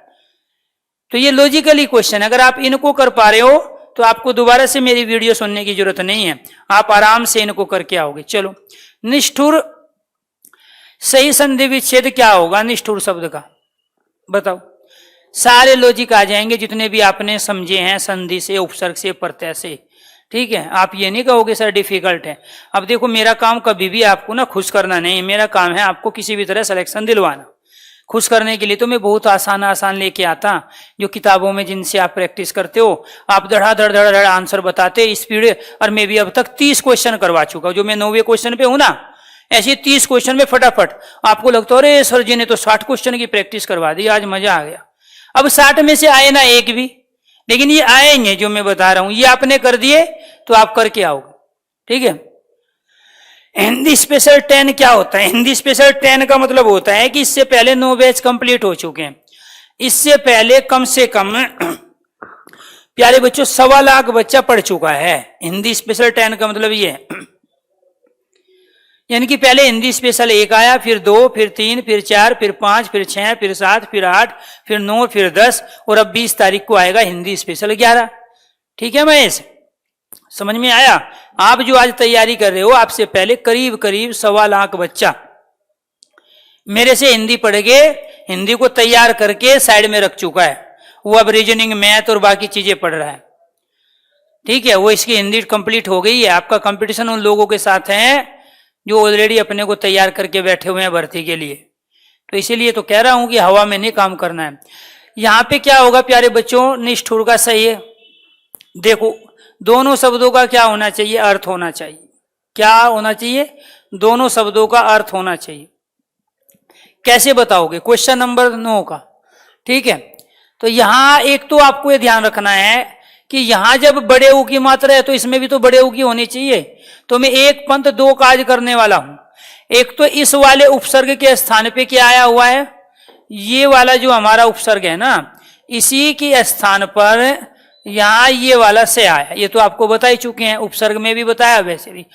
तो ये लॉजिकली क्वेश्चन, अगर आप इनको कर पा रहे हो तो आपको दोबारा से मेरी वीडियो सुनने की जरूरत नहीं है, आप आराम से इनको करके आओगे। चलो, निष्ठुर सही संधि विच्छेद क्या होगा निष्ठुर शब्द का, बताओ। सारे लॉजिक आ जाएंगे जितने भी आपने समझे हैं, संधि से, उपसर्ग से, प्रत्यय से। ठीक है, आप ये नहीं कहोगे सर डिफिकल्ट है। अब देखो मेरा काम कभी भी आपको ना खुश करना नहीं, मेरा काम है आपको किसी भी तरह सिलेक्शन दिलवाना। खुश करने के लिए तो मैं बहुत आसान लेके आता, जो किताबों में जिनसे आप प्रैक्टिस करते हो, आप धड़ाधड़ आंसर बताते स्पीड। और मैं भी अब तक 30 क्वेश्चन करवा चुका हूं, जो मैं 9वें क्वेश्चन पे हूं ना, ऐसे 30 क्वेश्चन में फटाफट। आपको लगता है अरे सर जी ने तो 60 क्वेश्चन की प्रैक्टिस करवा दी, आज मजा आ गया। अब 60 में से आए ना एक भी, लेकिन ये आएंगे जो मैं बता रहा हूं, ये आपने कर दिए तो आप करके आओगे। ठीक है, हिंदी स्पेशल 10 क्या होता है? हिंदी स्पेशल 10 का मतलब होता है कि इससे पहले 9 बैच कंप्लीट हो चुके हैं, इससे पहले कम से कम प्यारे बच्चों 1.25 लाख बच्चा पढ़ चुका है। हिंदी स्पेशल 10 का मतलब ये है, यानी कि पहले हिंदी स्पेशल 1 आया, फिर 2, फिर 3, फिर 4, फिर 5, फिर 6, फिर 7, फिर 8, फिर 9, फिर 10 और अब 20 तारीख को आएगा हिंदी स्पेशल 11। ठीक है महेश, समझ में आया? आप जो आज तैयारी कर रहे हो, आपसे पहले करीब 1.25 लाख बच्चा मेरे से हिंदी पढ़ के हिंदी को तैयार करके साइड में रख चुका है। वो अब रीजनिंग, मैथ और बाकी चीजें पढ़ रहा है। ठीक है, वो इसकी हिंदी कंप्लीट हो गई है। आपका कंपटीशन उन लोगों के साथ है जो ऑलरेडी अपने को तैयार करके बैठे हुए हैं भर्ती के लिए। तो इसीलिए तो कह रहा हूं कि हवा में नहीं काम करना है। यहां पे क्या होगा प्यारे बच्चों, निष्ठुर का सही है। देखो दोनों शब्दों का क्या होना चाहिए, अर्थ होना चाहिए। क्या होना चाहिए? दोनों शब्दों का अर्थ होना चाहिए। कैसे बताओगे? क्वेश्चन नंबर 9 का। ठीक है, तो यहां एक तो आपको ये ध्यान रखना है कि यहां जब बड़े ऊ की मात्रा है तो इसमें भी तो बड़े ऊ की होनी चाहिए। तो मैं एक पंथ 2 काज करने वाला हूं। एक तो इस वाले उपसर्ग के स्थान पे क्या आया हुआ है, ये वाला जो हमारा उपसर्ग है ना, इसी के स्थान पर यहां ये वाला से आया। ये तो आपको बता ही चुके हैं, उपसर्ग में भी बताया। वैसे भी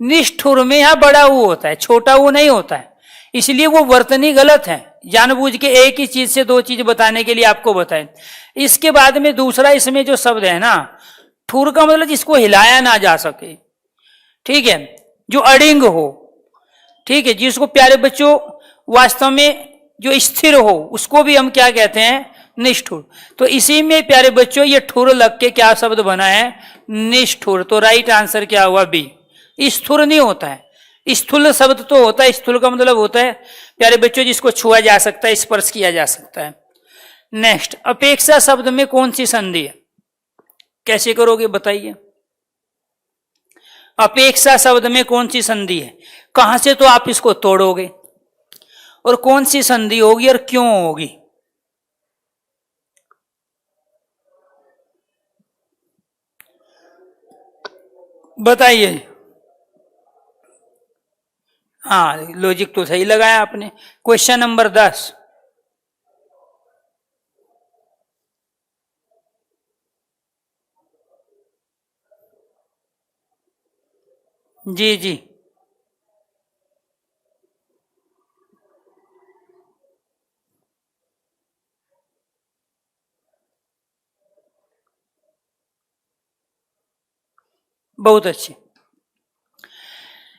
निष्ठुर में यहां बड़ा ऊ होता है, छोटा ऊ नहीं होता है, इसलिए वो वर्तनी गलत है। जानबूझ के एक ही चीज से 2 चीज बताने के लिए आपको बताएं। इसके बाद में दूसरा इसमें जो शब्द है ना, ठुर का मतलब जिसको हिलाया ना जा सके। ठीक है, जो अड़िंग हो। ठीक है, जिसको प्यारे बच्चों वास्तव में जो स्थिर हो, उसको भी हम क्या कहते हैं, निष्ठुर। तो इसी में प्यारे बच्चों ये ठुर लग के क्या शब्द बना है, निष्ठुर। तो राइट आंसर क्या हुआ, बी। स्थुर नहीं होता है, स्थूल शब्द तो होता है, स्थूल का मतलब होता है प्यारे बच्चों जिसको छुआ जा सकता है, स्पर्श किया जा सकता है। नेक्स्ट, अपेक्षा शब्द में कौन सी संधि है? कैसे करोगे बताइए। अपेक्षा शब्द में कौन सी संधि है? कहां से तो आप इसको तोड़ोगे और कौन सी संधि होगी और क्यों होगी? बताइए। हाँ, लॉजिक तो सही लगाया आपने। Question number 10। जी जी, बहुत अच्छे।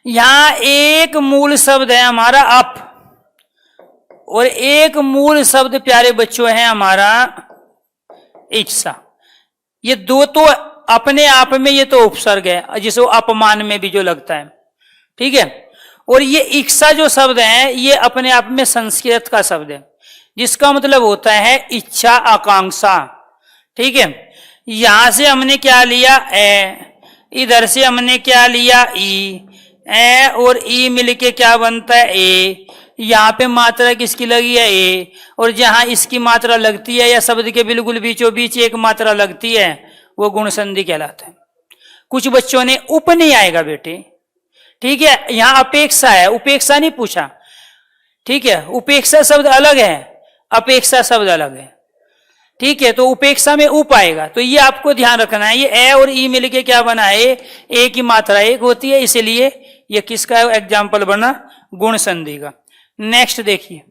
यहां एक मूल शब्द है हमारा अप, और एक मूल शब्द प्यारे बच्चों है हमारा इच्छा। ये दो तो अपने आप में ये तो उपसर्ग है, जिसे अपमान में भी जो लगता है, ठीक है। और ये इच्छा जो शब्द है ये अपने आप में संस्कृत का शब्द है, जिसका मतलब होता है इच्छा, आकांक्षा, ठीक है। यहां से हमने क्या लिया? ए। इधर से हमने क्या लिया? ई। ए और ई मिलके क्या बनता है? ए। यहाँ पे मात्रा किसकी लगी है? ए। और जहां इसकी मात्रा लगती है या शब्द के बिल्कुल बीचों बीच एक मात्रा लगती है, वो गुण संधि कहलाता है। कुछ बच्चों ने उप नहीं आएगा बेटे, ठीक है। यहां अपेक्षा है, उपेक्षा नहीं पूछा, ठीक है। उपेक्षा शब्द अलग है, अपेक्षा शब्द अलग है, ठीक है। तो उपेक्षा में उप आएगा, तो ये आपको ध्यान रखना है। ये ए और ई मिलके क्या बना है? ए की मात्रा एक होती है, इसलिए ये किसका एग्जाम्पल बना? गुण संधि का। नेक्स्ट देखिए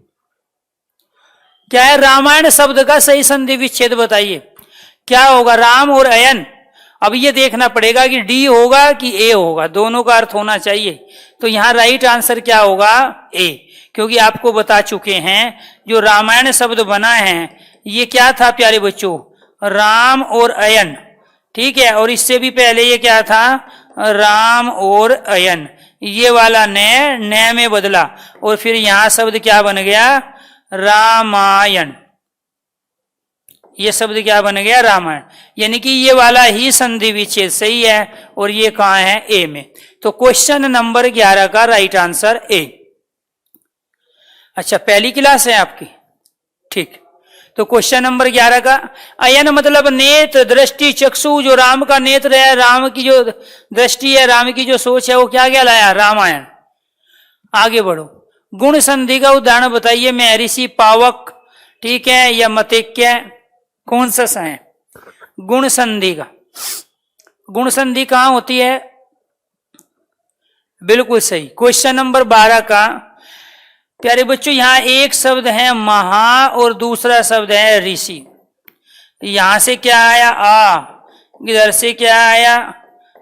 क्या है? रामायण शब्द का सही संधि विच्छेद बताइए। क्या होगा? राम और अयन। अब ये देखना पड़ेगा कि डी होगा कि ए होगा, दोनों का अर्थ होना चाहिए। तो यहां राइट आंसर क्या होगा? ए, क्योंकि आपको बता चुके हैं जो रामायण शब्द बना है ये क्या था प्यारे बच्चों? राम और अयन, ठीक है। और इससे भी पहले ये क्या था? राम और अयन। ये वाला न में बदला और फिर यहां शब्द क्या बन गया? रामायण। ये शब्द क्या बन गया? रामायण। यानी कि ये वाला ही संधि विच्छेद सही है, और ये कहां है? ए में। तो क्वेश्चन नंबर 11 का राइट आंसर ए। अच्छा, पहली क्लास है आपकी, ठीक। तो क्वेश्चन नंबर 11 का अयन मतलब नेत्र, दृष्टि, चक्षु। जो राम का नेत्र है, राम की जो दृष्टि है, राम की जो सोच है, वो क्या कहलाया? रामायण। आगे बढ़ो। गुण संधि का उदाहरण बताइए। मैं ऋषि, पावक, ठीक है, या मतेक्य, कौन सा है? गुण संधि का। गुण संधि कहां होती है? बिल्कुल सही। क्वेश्चन नंबर 12 का प्यारे बच्चों यहां एक शब्द है महा और दूसरा शब्द है ऋषि। यहां से क्या आया? आ। इधर से क्या आया?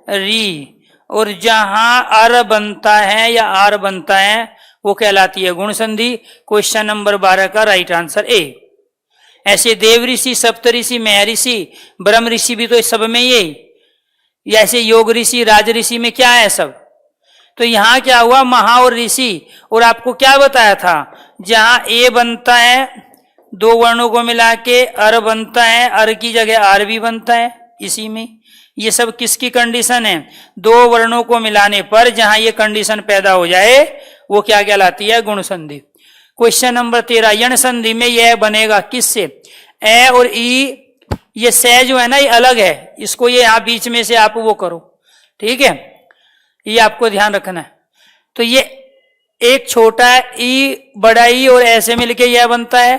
री। और जहां अर बनता है या आर बनता है वो कहलाती है गुण संधि। क्वेश्चन नंबर 12 का राइट आंसर ए। ऐसे देव ऋषि, सप्त ऋषि, महर्षि, ब्रह्म ऋषि भी तो इस सब में यही। ऐसे योग ऋषि, राज ऋषि में क्या है सब? तो यहां क्या हुआ? महा और ऋषि। और आपको क्या बताया था? जहां ए बनता है, दो वर्णों को मिला के अर बनता है, अर की जगह आर भी बनता है इसी में। ये सब किसकी कंडीशन है? दो वर्णों को मिलाने पर जहां ये कंडीशन पैदा हो जाए वो क्या कहलाती है? गुण संधि। क्वेश्चन नंबर 13 यण संधि में यह बनेगा किससे? ए और ई, ये से जो है ना ये अलग है, इसको ये यहां बीच में से आप वो करो, ठीक है। ये आपको ध्यान रखना है। तो ये एक छोटा ई, बड़ा ई और ऐसे मिलके यह बनता है।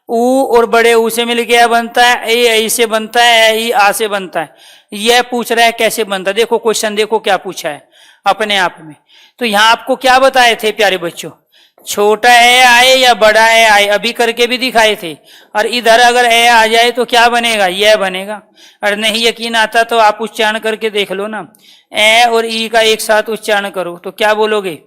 ऊ और बड़े ऊ से मिलके यह बनता है। ए आई से बनता है, ई आ से बनता है। यह पूछ रहा है कैसे बनता है। देखो क्वेश्चन, देखो क्या पूछा है अपने आप में। तो यहां आपको क्या बताए थे प्यारे बच्चों? छोटा ए आए या बड़ा ए आए, अभी करके भी दिखाए थे। और इधर अगर ए आ जाए तो क्या बनेगा? यह बनेगा। और नहीं यकीन आता तो आप उच्चारण करके देख लो ना। ए और ई का एक साथ उच्चारण करो तो क्या बोलोगे?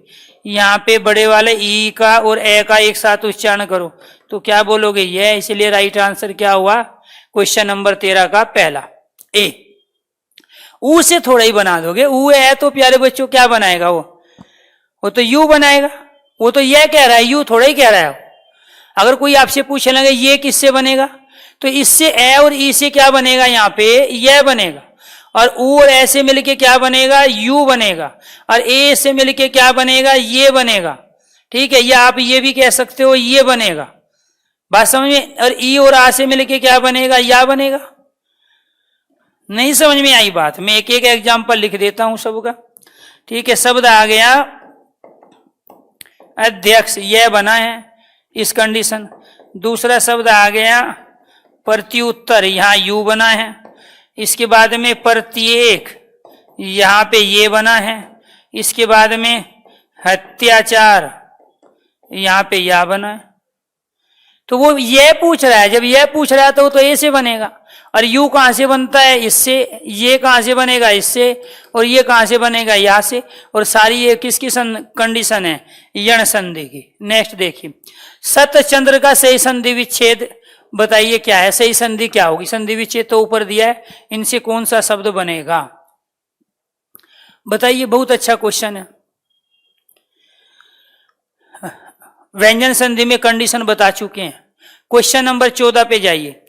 यहाँ पे बड़े वाले ई का और ए का एक साथ उच्चारण करो तो क्या बोलोगे? यह। इसलिए राइट आंसर क्या हुआ? क्वेश्चन नंबर 13 का पहला ए। ऊ से थोड़ा ही बना दोगे। ऊ है तो प्यारे बच्चों क्या बनाएगा वो? वो तो यू बनाएगा। वो तो यह कह रहा है, यू थोड़ा ही कह रहा है। अगर कोई आपसे पूछने लगे ये किससे बनेगा, तो इससे ए और ई से क्या बनेगा, यहाँ पे यह बनेगा। और ऊ और ए से मिलके क्या बनेगा, यू बनेगा। और ए से मिलके क्या बनेगा, ये बनेगा। ठीक है, या आप ये भी कह सकते हो ये बनेगा। बात समझ में? और ई और आ से मिलके क्या बनेगा, या बनेगा। नहीं समझ में आई बात? मैं एक एक एग्जाम्पल लिख देता हूं सबका। ठीक है, शब्द आ गया अध्यक्ष, यह बना है इस कंडीशन। दूसरा शब्द आ गया प्रत्युत्तर, यहां यू बना है। इसके बाद में प्रत्येक, यहां पे ये बना है। इसके बाद में हत्याचार, यहां पे या बना है। तो वो ये पूछ रहा है, जब ये पूछ रहा है तो ए से बनेगा। और यू कहां से बनता है, इससे। ये कहां से बनेगा, इससे। और ये कहां से बनेगा, यहां से। और सारी ये किसकी कंडीशन है, यण संधि की। नेक्स्ट देखिए, सत चंद्र का सही संधि विच्छेद बताइए क्या है। सही संधि क्या होगी, संधि विच्छेद तो ऊपर दिया है, इनसे कौन सा शब्द बनेगा बताइए। बहुत अच्छा क्वेश्चन है। व्यंजन संधि में कंडीशन बता चुके हैं। क्वेश्चन नंबर 14 पे जाइए।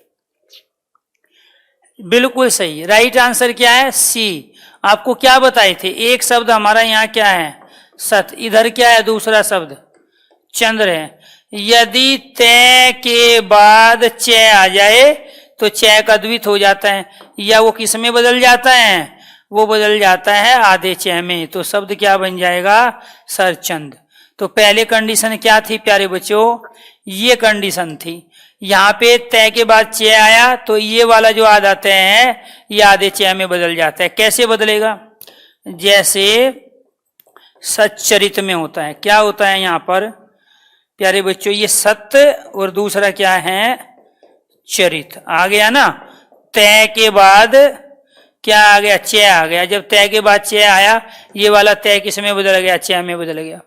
बिल्कुल सही, राइट आंसर क्या है, सी। आपको क्या बताए थे, एक शब्द हमारा यहाँ क्या है, सत। इधर क्या है, दूसरा शब्द चंद्र है। यदि तय के बाद च आ जाए तो च का द्वित हो जाता है, या वो किस में बदल जाता है, वो बदल जाता है आधे च में। तो शब्द क्या बन जाएगा, सरचंद। तो पहले कंडीशन क्या थी प्यारे बच्चों, ये कंडीशन थी। यहाँ पे तय के बाद च आया तो ये वाला जो आधा तय है ये आधे च में बदल जाता है। कैसे बदलेगा, जैसे सच्चरित में होता है। क्या होता है यहाँ पर प्यारे बच्चों, ये सत्य और दूसरा क्या है, चरित। आ गया ना, तय के बाद क्या आ गया, च आ गया। जब तय के बाद च आया, ये वाला तय किस में बदल गया, च में बदल गया।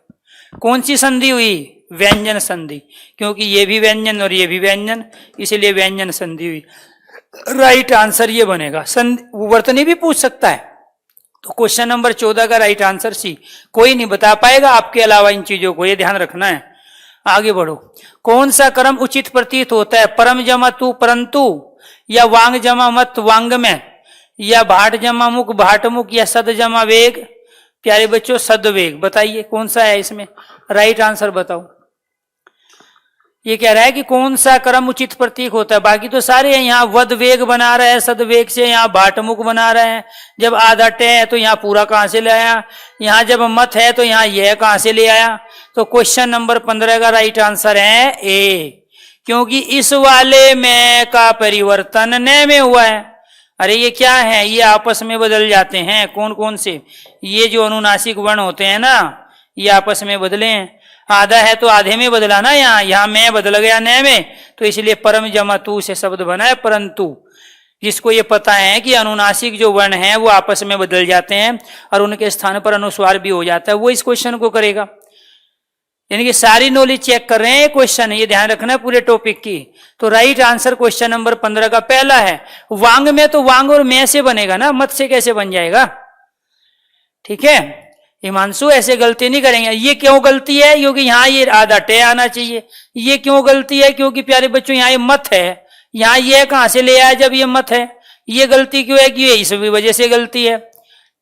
कौन सी संधि हुई, व्यंजन संधि, क्योंकि ये भी व्यंजन और ये भी व्यंजन, इसलिए व्यंजन संधि हुई। राइट आंसर ये बनेगा। वर्तनी भी पूछ सकता है, तो क्वेश्चन नंबर 14 का राइट आंसर सी। कोई नहीं बता पाएगा आपके अलावा इन चीजों को, ये ध्यान रखना है। आगे बढ़ो। कौन सा क्रम उचित प्रतीत होता है, परम जमा तू परंतु, या वांग जमा मत वांग में, या भाट जमा मुख भाट मुख, या सद जमा वेग। प्यारे बच्चों सदवेग, बताइए कौन सा है इसमें, राइट आंसर बताओ। ये कह रहा है कि कौन सा क्रम उचित प्रतीक होता है। बाकी तो सारे हैं, यहाँ वध वेग बना रहे हैं सदवेग से, यहाँ भाटमुख बना रहे हैं। जब आधा टे है तो यहाँ पूरा कहां से ले आया, यहाँ जब मत है तो यहाँ यह कहां से ले आया। तो क्वेश्चन नंबर 15 का राइट आंसर है ए, क्योंकि इस वाले में का परिवर्तन न में हुआ है। अरे ये क्या है, ये आपस में बदल जाते हैं। कौन कौन से, ये जो अनुनासिक वर्ण होते हैं ना, ये आपस में बदले हैं। आधा है तो आधे में बदला ना, यहाँ मैं बदल गया न में, तो इसलिए परम जमा तू से शब्द बना है परंतु। जिसको ये पता है कि अनुनासिक जो वर्ण है वो आपस में बदल जाते हैं और उनके स्थान पर अनुस्वार भी हो जाता है, वो इस क्वेश्चन को करेगा। यानी कि सारी नॉलेज चेक कर रहे हैं क्वेश्चन, ये ध्यान रखना है पूरे टॉपिक की। तो राइट आंसर क्वेश्चन नंबर 15 का पहला है। वांग में तो वांग और मैं से बनेगा ना, मत से कैसे बन जाएगा। ठीक है, हिमांशु ऐसे गलती नहीं करेंगे। ये क्यों गलती है, क्योंकि यहाँ ये आधा टे आना चाहिए। ये क्यों गलती है, क्योंकि प्यारे बच्चों यहाँ ये मत है, यहाँ ये कहां से ले आया जब ये मत है। ये गलती क्यों है, कि ये इस वजह से गलती है।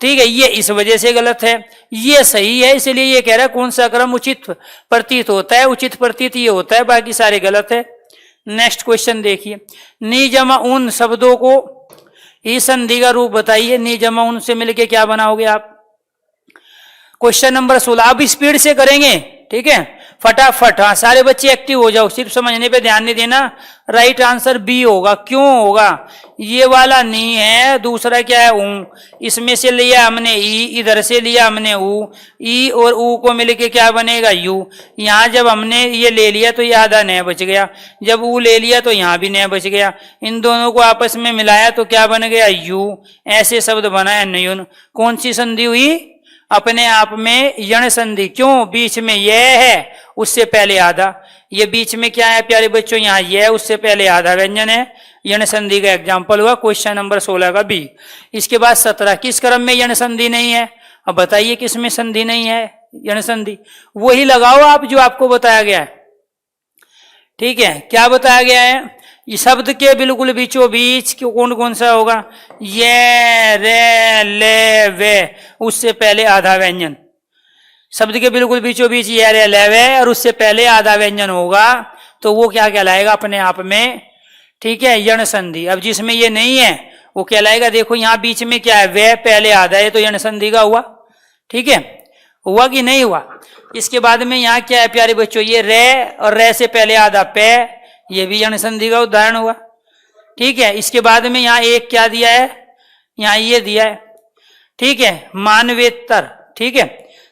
ठीक है, ये इस वजह से गलत है, ये सही है। इसलिए ये कह रहा है कौन सा क्रम उचित प्रतीत होता है, उचित प्रतीत ये होता है, बाकी सारे गलत है। नेक्स्ट क्वेश्चन देखिए, नी जमा उन शब्दों को इस संधि का रूप बताइए। नी जमा उन से मिलके क्या बनाओगे आप। क्वेश्चन नंबर 16, अब स्पीड से करेंगे, ठीक है, फटाफट। हाँ, सारे बच्चे एक्टिव हो जाओ, सिर्फ समझने पे ध्यान नहीं देना। राइट आंसर बी होगा। क्यों होगा, ये वाला नी है, दूसरा क्या है ऊ, इसमें से लिया हमने ई, इधर से लिया हमने ऊ, ई और ऊ को मिलके क्या बनेगा यू। यहाँ जब हमने ये ले लिया तो ये आधा न बच गया, जब ऊ ले लिया तो यहाँ भी न बच गया। इन दोनों को आपस में मिलाया तो क्या बन गया यू। ऐसे शब्द बनाया नयुन। कौन सी संधि हुई, अपने आप में यण संधि। क्यों, बीच में यह है, उससे पहले आधा। ये बीच में क्या है प्यारे बच्चों, यहाँ यह, उससे पहले आधा व्यंजन है। यण संधि का एग्जाम्पल हुआ क्वेश्चन नंबर 16 का बी। इसके बाद 17, किस क्रम में यण संधि नहीं है। अब बताइए किस में संधि नहीं है। यण संधि, वही लगाओ आप जो आपको बताया गया है। ठीक है, क्या बताया गया है? ये शब्द के बिल्कुल बीचों बीच कौन कौन सा होगा? ये, रे, ले, वे, उससे पहले आधा व्यंजन। शब्द के बिल्कुल बीचों बीच ये, रे, ले, वे और उससे पहले आधा व्यंजन होगा तो वो क्या कहलाएगा अपने आप में? ठीक है, यण संधि। अब जिसमें ये नहीं है वो कहलाएगा, देखो यहाँ बीच में क्या है? वे पहले आधा है तो यण संधि का हुआ। ठीक है, हुआ कि नहीं हुआ? इसके बाद में यहाँ क्या है प्यारे बच्चों? ये रे और रे से पहले आधा पे, ये भी यण संधि का उदाहरण हुआ। ठीक है, इसके बाद में यहाँ एक क्या दिया है? यहाँ ये दिया है। ठीक है, मानवेतर। ठीक है,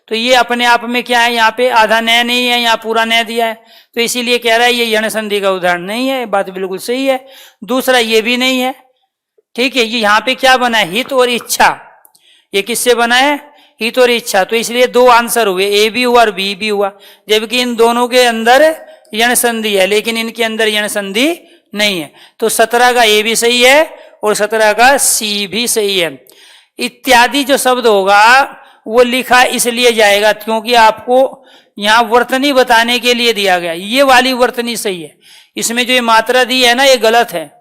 तो ये अपने आप में क्या है? यहाँ पे आधा नया नहीं है, यहाँ पूरा नया दिया है, तो इसीलिए कह रहा है ये यण संधि का उदाहरण नहीं है। बात बिल्कुल सही है। दूसरा ये भी नहीं है। ठीक है, ये यहाँ पे क्या बना है? हित और इच्छा। ये किससे बना है? हित और इच्छा। तो इसलिए दो आंसर हुए, ए भी हुआ और बी भी हुआ, जबकि इन दोनों के अंदर यण संधि है लेकिन इनके अंदर यण संधि नहीं है। तो 17 का ए भी सही है और 17 का सी भी सही है। इत्यादि जो शब्द होगा वो लिखा इसलिए जाएगा क्योंकि आपको यहाँ वर्तनी बताने के लिए दिया गया। ये वाली वर्तनी सही है, इसमें जो ये मात्रा दी है ना ये गलत है।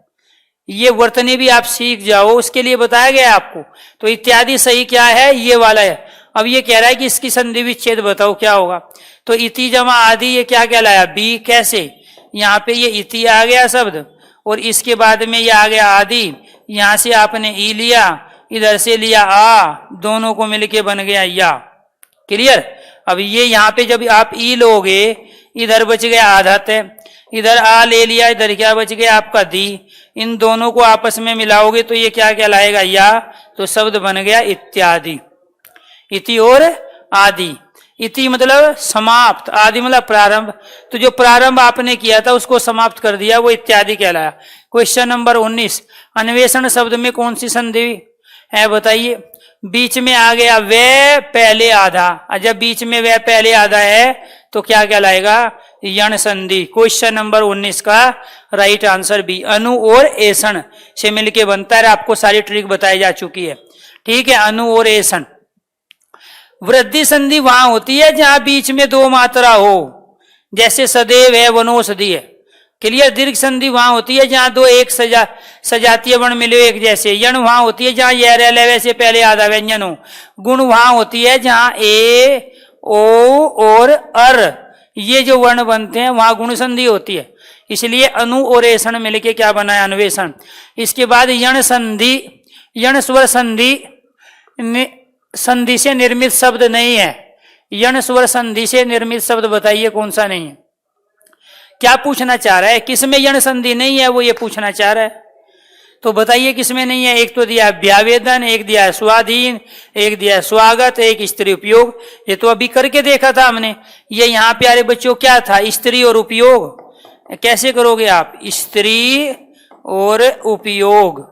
ये वर्तनी भी आप सीख जाओ, उसके लिए बताया गया आपको। तो इत्यादि सही क्या है? ये वाला है। अब ये कह रहा है कि इसकी संधि विच्छेद बताओ क्या होगा? तो इति जमा आदि ये क्या कहलाया? बी। कैसे? यहाँ पे ये इति आ गया शब्द और इसके बाद में ये आ गया आदि, यहां से आपने ई लिया, इधर से लिया आ, दोनों को मिलके बन गया या। क्लियर? अब ये यहाँ पे जब आप ई लोगे, इधर बच गया आधत, इधर आ ले लिया, इधर क्या बच गया आपका दी, इन दोनों को आपस में मिलाओगे तो ये क्या कहलाएगा? या। तो शब्द बन गया इत्यादि। इति और आदि। इति मतलब समाप्त, आदि मतलब प्रारंभ। तो जो प्रारंभ आपने किया था उसको समाप्त कर दिया, वो इत्यादि कहलाया। क्वेश्चन नंबर 19, अन्वेषण शब्द में कौन सी संधि है बताइए? बीच में आ गया वे पहले आधा, जब बीच में वे पहले आधा है तो क्या कहलाएगा? यण संधि। क्वेश्चन नंबर 19 का राइट आंसर बी, अनु और एषण से मिलके बनता है। आपको सारी ट्रिक बताई जा चुकी है। ठीक है, अनु और एषण। वृद्धि संधि वहां होती है जहां बीच में दो मात्रा हो, जैसे सदैव है, वनौषधि है। क्लियर? दीर्घ संधि वहां होती है जहां दो एक सजातीय वर्ण मिले एक जैसे। यण वहां होती है जहां ये रे ले से पहले आधा व्यंजन हो। गुण वहां होती है जहां ए, ओ और अर ये जो वर्ण बनते हैं वहां गुण संधि होती है। इसलिए अनु और एषण मिलके क्या बना है? अन्वेषण। इसके बाद यण संधि, यण स्वर संधि संधि से निर्मित शब्द नहीं है। यण स्वर संधि से निर्मित शब्द बताइए कौन सा नहीं है? क्या पूछना चाह रहा है? किसमें यण संधि नहीं है वो ये पूछना चाह रहा है। तो बताइए किसमें नहीं है? एक तो दिया है व्यावेदन, एक दिया है स्वाधीन, एक दिया है स्वागत, एक स्त्री उपयोग। ये तो अभी करके देखा था हमने। ये यहाँ प्यारे बच्चों क्या था? स्त्री और उपयोग। कैसे करोगे आप? स्त्री और उपयोग,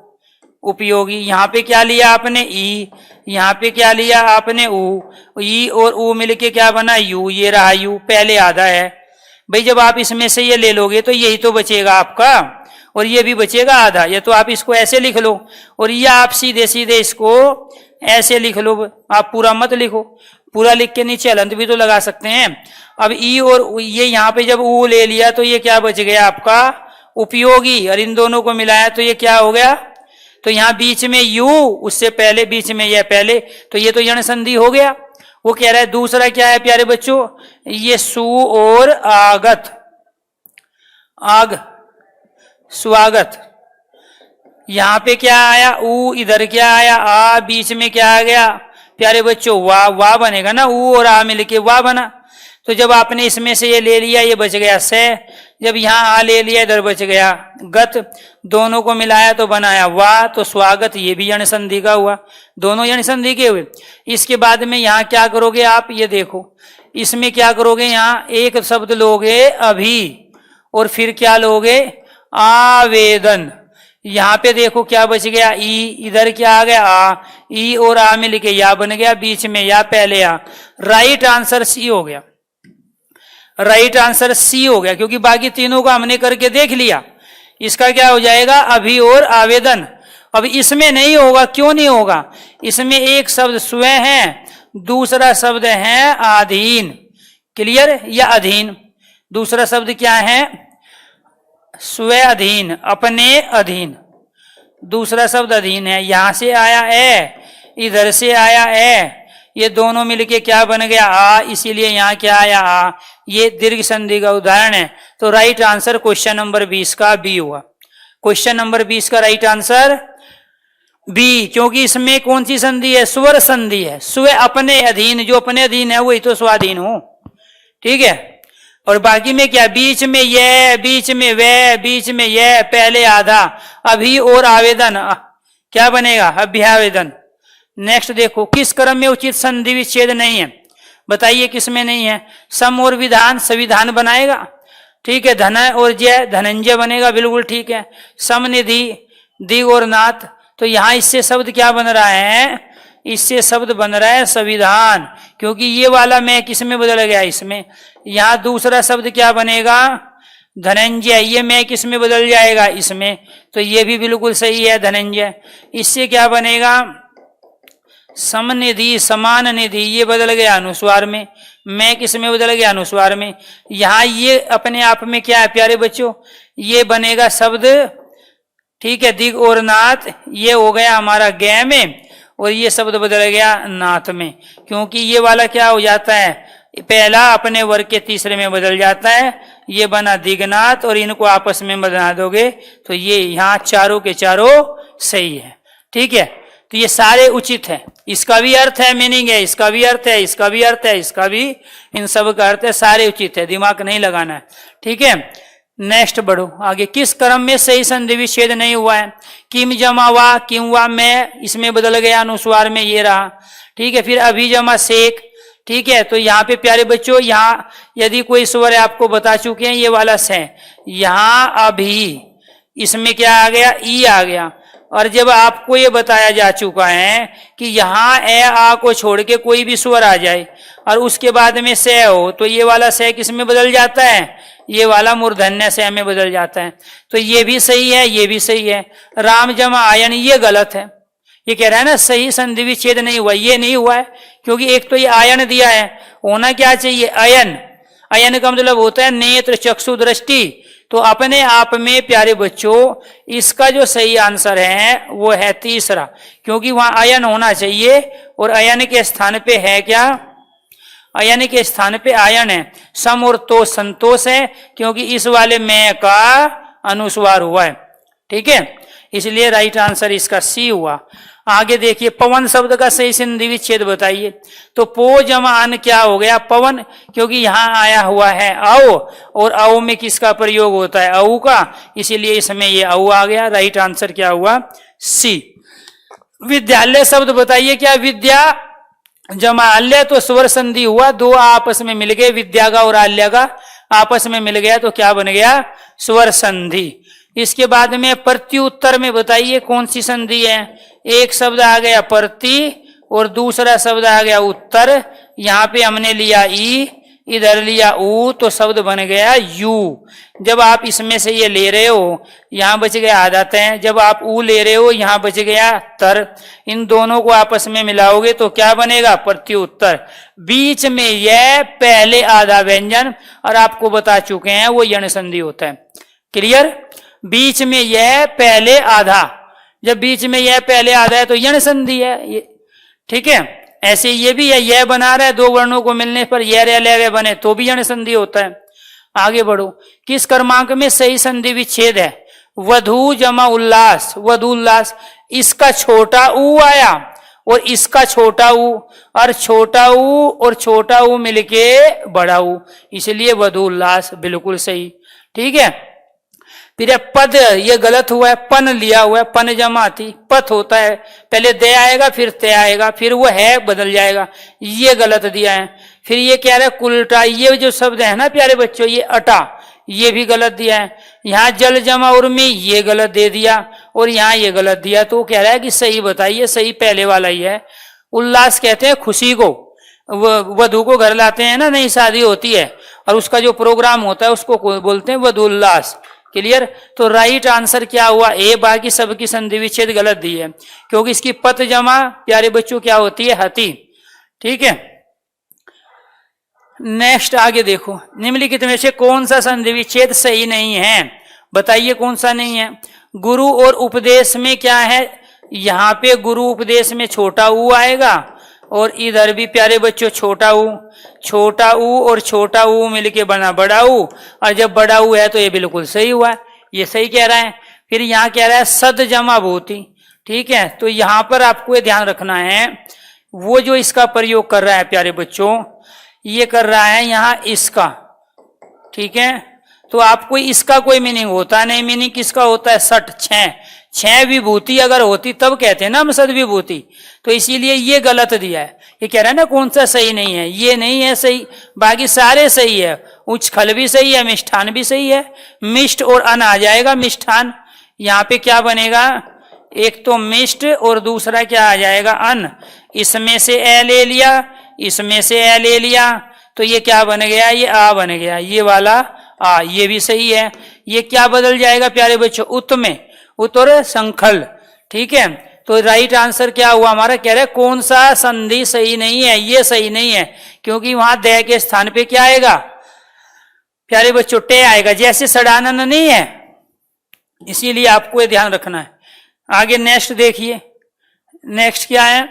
उपयोगी। यहाँ पे क्या लिया आपने? ई। यहाँ पे क्या लिया आपने? ऊ। ई और ऊ मिलके क्या बना? यू। ये रहा यू, पहले आधा है भाई। जब आप इसमें से ये ले लोगे तो यही तो बचेगा आपका, और ये भी बचेगा आधा। या तो आप इसको ऐसे लिख लो और या आप सीधे सीधे इसको ऐसे लिख लो। आप पूरा मत लिखो, पूरा लिख के नीचे हलंत भी तो लगा सकते हैं। अब ई और ये यहाँ पे जब ऊ ले लिया तो ये क्या बच गया आपका? उपयोगी। और इन दोनों को मिलाया तो ये क्या हो गया? तो यहाँ बीच में यू, उससे पहले बीच में यह पहले, तो ये तो यण संधि हो गया। वो कह रहा है दूसरा क्या है प्यारे बच्चों? ये सु और आगत, आग, स्वागत। यहां पे क्या आया? ऊ। इधर क्या आया? आ। बीच में क्या आ गया प्यारे बच्चों? वाह। वाह बनेगा ना, ऊ और आ मिलके वाह बना। तो जब आपने इसमें से ये ले लिया ये बच गया से, जब यहाँ आ ले लिया इधर बच गया गत, दोनों को मिलाया तो बनाया वाह। तो स्वागत ये भी यण संधि का हुआ, दोनों यण संधि के हुए। इसके बाद में यहाँ क्या करोगे आप? ये देखो इसमें क्या करोगे? यहाँ एक शब्द लोगे अभी और फिर क्या लोगे? आवेदन। यहाँ पे देखो क्या बच गया? ई। इधर क्या आ गया? आ। ई और आ मिलके या बन गया, बीच में या पहले आ। राइट आंसर सी हो गया। राइट आंसर सी हो गया, क्योंकि बाकी तीनों को हमने करके देख लिया। इसका क्या हो जाएगा? अभी और आवेदन। अब इसमें नहीं होगा। क्यों नहीं होगा? इसमें एक शब्द स्वयं है, दूसरा शब्द है अधीन। क्लियर, या अधीन। दूसरा शब्द क्या है? स्व अधीन, अपने अधीन। दूसरा शब्द अधीन है। यहां से आया ए, इधर से आया ए, ये दोनों मिलके क्या बन गया? आ, इसीलिए यहां क्या आया? आ। ये दीर्घ संधि का उदाहरण है। तो राइट आंसर क्वेश्चन नंबर 20 का बी हुआ। क्वेश्चन नंबर 20 का राइट आंसर बी, क्योंकि इसमें कौन सी संधि है? स्वर संधि है। स्व अपने अधीन, जो अपने अधीन है वही तो स्वाधीन हो। ठीक है। और बाकी में क्या? बीच में यह, बीच में वह, बीच में यह, पहले आधा, अभी और आवेदन, क्या बनेगा? अभ्यावेदन। नेक्स्ट देखो, किस क्रम में उचित संधि विच्छेद नहीं है? बताइए किस में नहीं है? सम और विधान, संविधान बनाएगा। ठीक है। धन और जय, धनंजय बनेगा, बिल्कुल ठीक है। समनिधि, दिग और नाथ, तो यहां इससे शब्द क्या बन रहा है? इससे शब्द बन रहा है संविधान, क्योंकि ये वाला मैं किस में बदल गया? इसमें। यहां दूसरा शब्द क्या बनेगा? धनंजय, ये मैं किस में बदल जाएगा? इसमें। तो ये भी बिल्कुल सही है, धनंजय। इससे क्या बनेगा? समनिधि, समान निधि, ये बदल गया अनुस्वार में। मैं किस में बदल गया? अनुस्वार में। यहां ये अपने आप में क्या है प्यारे बच्चों? ये बनेगा शब्द, ठीक है, दिग और नाथ, ये हो गया हमारा गे में, और ये शब्द बदल गया नाथ में, क्योंकि ये वाला क्या हो जाता है? पहला अपने वर्ग के तीसरे में बदल जाता है। ये बना दिगनाथ, और इनको आपस में बना दोगे तो ये यहाँ चारों के चारों सही है। ठीक है। तो ये सारे उचित है। इसका भी अर्थ है, मीनिंग है, इसका भी अर्थ है, इसका भी अर्थ है, इसका भी, इन सब का अर्थ है, सारे उचित है, दिमाग नहीं लगाना है। ठीक है। नेक्स्ट बढ़ो आगे। किस क्रम में सही संधि विच्छेद नहीं हुआ है? किम जमा वा, किम वा मैं, इसमें बदल गया अनुस्वार में, ये रहा। ठीक है। फिर अभी जमा शेख। ठीक है। तो यहाँ पे प्यारे बच्चों, यहाँ यदि कोई स्वर आपको बता चुके हैं, ये वाला से, यहाँ अभी, इसमें क्या आ गया? ई आ गया। और जब आपको ये बताया जा चुका है कि यहाँ ए आ को छोड़ के कोई भी स्वर आ जाए और उसके बाद में से हो, तो ये वाला से किस में बदल जाता है? ये वाला मूर्धन्य से में बदल जाता है। तो ये भी सही है, ये भी सही है। राम जमा आयन, ये गलत है। ये कह रहा है ना सही संधि विच्छेद नहीं हुआ, ये नहीं हुआ है, क्योंकि एक तो ये आयन दिया है, होना क्या चाहिए? अयन। अयन का मतलब होता है नेत्र, चक्षु, दृष्टि। तो अपने आप में प्यारे बच्चों, इसका जो सही आंसर है वो है तीसरा, क्योंकि वहां अयन होना चाहिए, और अयन के स्थान पे है क्या? अयन के स्थान पे आयन है। सम और तो संतोष है, क्योंकि इस वाले में का अनुस्वार हुआ है। ठीक है। इसलिए राइट आंसर इसका सी हुआ। आगे देखिए, पवन शब्द का सही संधि विच्छेद बताइए। तो पो जमा अन क्या हो गया? पवन, क्योंकि यहां आया हुआ है औ, और औ में किसका प्रयोग होता है? औ का, इसीलिए इसमें ये औ आ गया। राइट आंसर क्या हुआ? सी। विद्यालय शब्द बताइए। क्या? विद्या जमा आल्य, तो स्वर संधि हुआ, दो आपस में मिल गए, विद्या का और आल्य का आपस में मिल गया, तो क्या बन गया? स्वर संधि। इसके बाद में प्रत्युत्तर में बताइए कौन सी संधि है? एक शब्द आ गया प्रति, और दूसरा शब्द आ गया उत्तर। यहाँ पे हमने लिया ई, इधर लिया ऊ, तो शब्द बन गया यू। जब आप इसमें से ये ले रहे हो, यहाँ बच गया आदत है। जब आप ऊ ले रहे हो, यहाँ बच गया तर। इन दोनों को आपस में मिलाओगे तो क्या बनेगा? प्रत्युत्तर। बीच में यह पहले आधा व्यंजन, और आपको बता चुके हैं वो यण संधि होता है। क्लियर? बीच में यह पहले आधा, जब बीच में यह पहले आधा है तो यण संधि है ये। ठीक है। ऐसे ये भी है, यह बना रहा है, दो वर्णों को मिलने पर यह रे बने तो भी यण संधि होता है। आगे बढ़ो। किस क्रमांक में सही संधि विच्छेद है? वधु जमा उल्लास, वधु उल्लास, इसका छोटा ऊ आया और इसका छोटा ऊ, और छोटा ऊ और छोटा ऊ मिलके बड़ा ऊ, इसलिए वधु उल्लास बिल्कुल सही। ठीक है। फिर पद, ये गलत हुआ है, पन लिया हुआ है, पन जमा थी, पथ होता है, पहले दे आएगा फिर ते आएगा, फिर वो है बदल जाएगा, ये गलत दिया है। फिर ये कह रहा है कुलटा, ये जो शब्द है ना प्यारे बच्चों, ये अटा, ये भी गलत दिया है। यहाँ जल जमा उर्मी, ये गलत दे दिया, और यहाँ ये गलत दिया। तो वो कह रहा है कि सही बताइए, सही पहले वाला ही है। उल्लास कहते हैं खुशी को, वधु को घर लाते हैं ना, नई शादी होती है और उसका जो प्रोग्राम होता है उसको बोलते हैं वधु उल्लास। क्लियर? तो राइट आंसर क्या हुआ? ए। बाकी सबकी संधि विच्छेद गलत दी है, क्योंकि इसकी पत जमा प्यारे बच्चों क्या होती है? हति। ठीक है। नेक्स्ट आगे देखो, निम्नलिखित में से कौन सा संधि विच्छेद सही नहीं है, बताइए कौन सा नहीं है। गुरु और उपदेश में क्या है, यहाँ पे गुरु उपदेश में छोटा ऊ आएगा और इधर भी प्यारे बच्चों छोटा ऊ और छोटा ऊ मिलके बना बड़ा ऊ, और जब बड़ा ऊ है तो ये बिल्कुल सही हुआ है, ये सही कह रहा है। फिर यहाँ कह रहा है सद जमा भूति, ठीक है। तो यहाँ पर आपको ये ध्यान रखना है, वो जो इसका प्रयोग कर रहा है प्यारे बच्चों, ये कर रहा है यहाँ इसका, ठीक है। तो आपको इसका कोई मीनिंग होता नहीं, मीनिंग किसका होता है, सठ, छह विभूति अगर होती तब कहते हैं ना हम सद विभूति, तो इसीलिए ये गलत दिया है। ये कह रहा है ना कौन सा सही नहीं है, ये नहीं है सही, बाकी सारे सही है। उच्च खल भी सही है, मिष्ठान भी सही है, मिष्ट और अन आ जाएगा, मिष्ठान। यहाँ पे क्या बनेगा, एक तो मिष्ट और दूसरा क्या आ जाएगा, अन। इसमें से ए ले लिया, इसमें से ए ले लिया, तो ये क्या बन गया, ये आ बन गया, ये वाला आ, ये भी सही है। ये क्या बदल जाएगा प्यारे बच्चों, उत में, उत और संखल, ठीक है। तो राइट आंसर क्या हुआ हमारा, कह रहे कौन सा संधि सही नहीं है, ये सही नहीं है, क्योंकि वहां दे के स्थान पे क्या आएगा प्यारे बच्चों, टे आएगा, जैसे सड़ानन नहीं है, इसीलिए आपको ये ध्यान रखना है। आगे नेक्स्ट देखिए, नेक्स्ट क्या है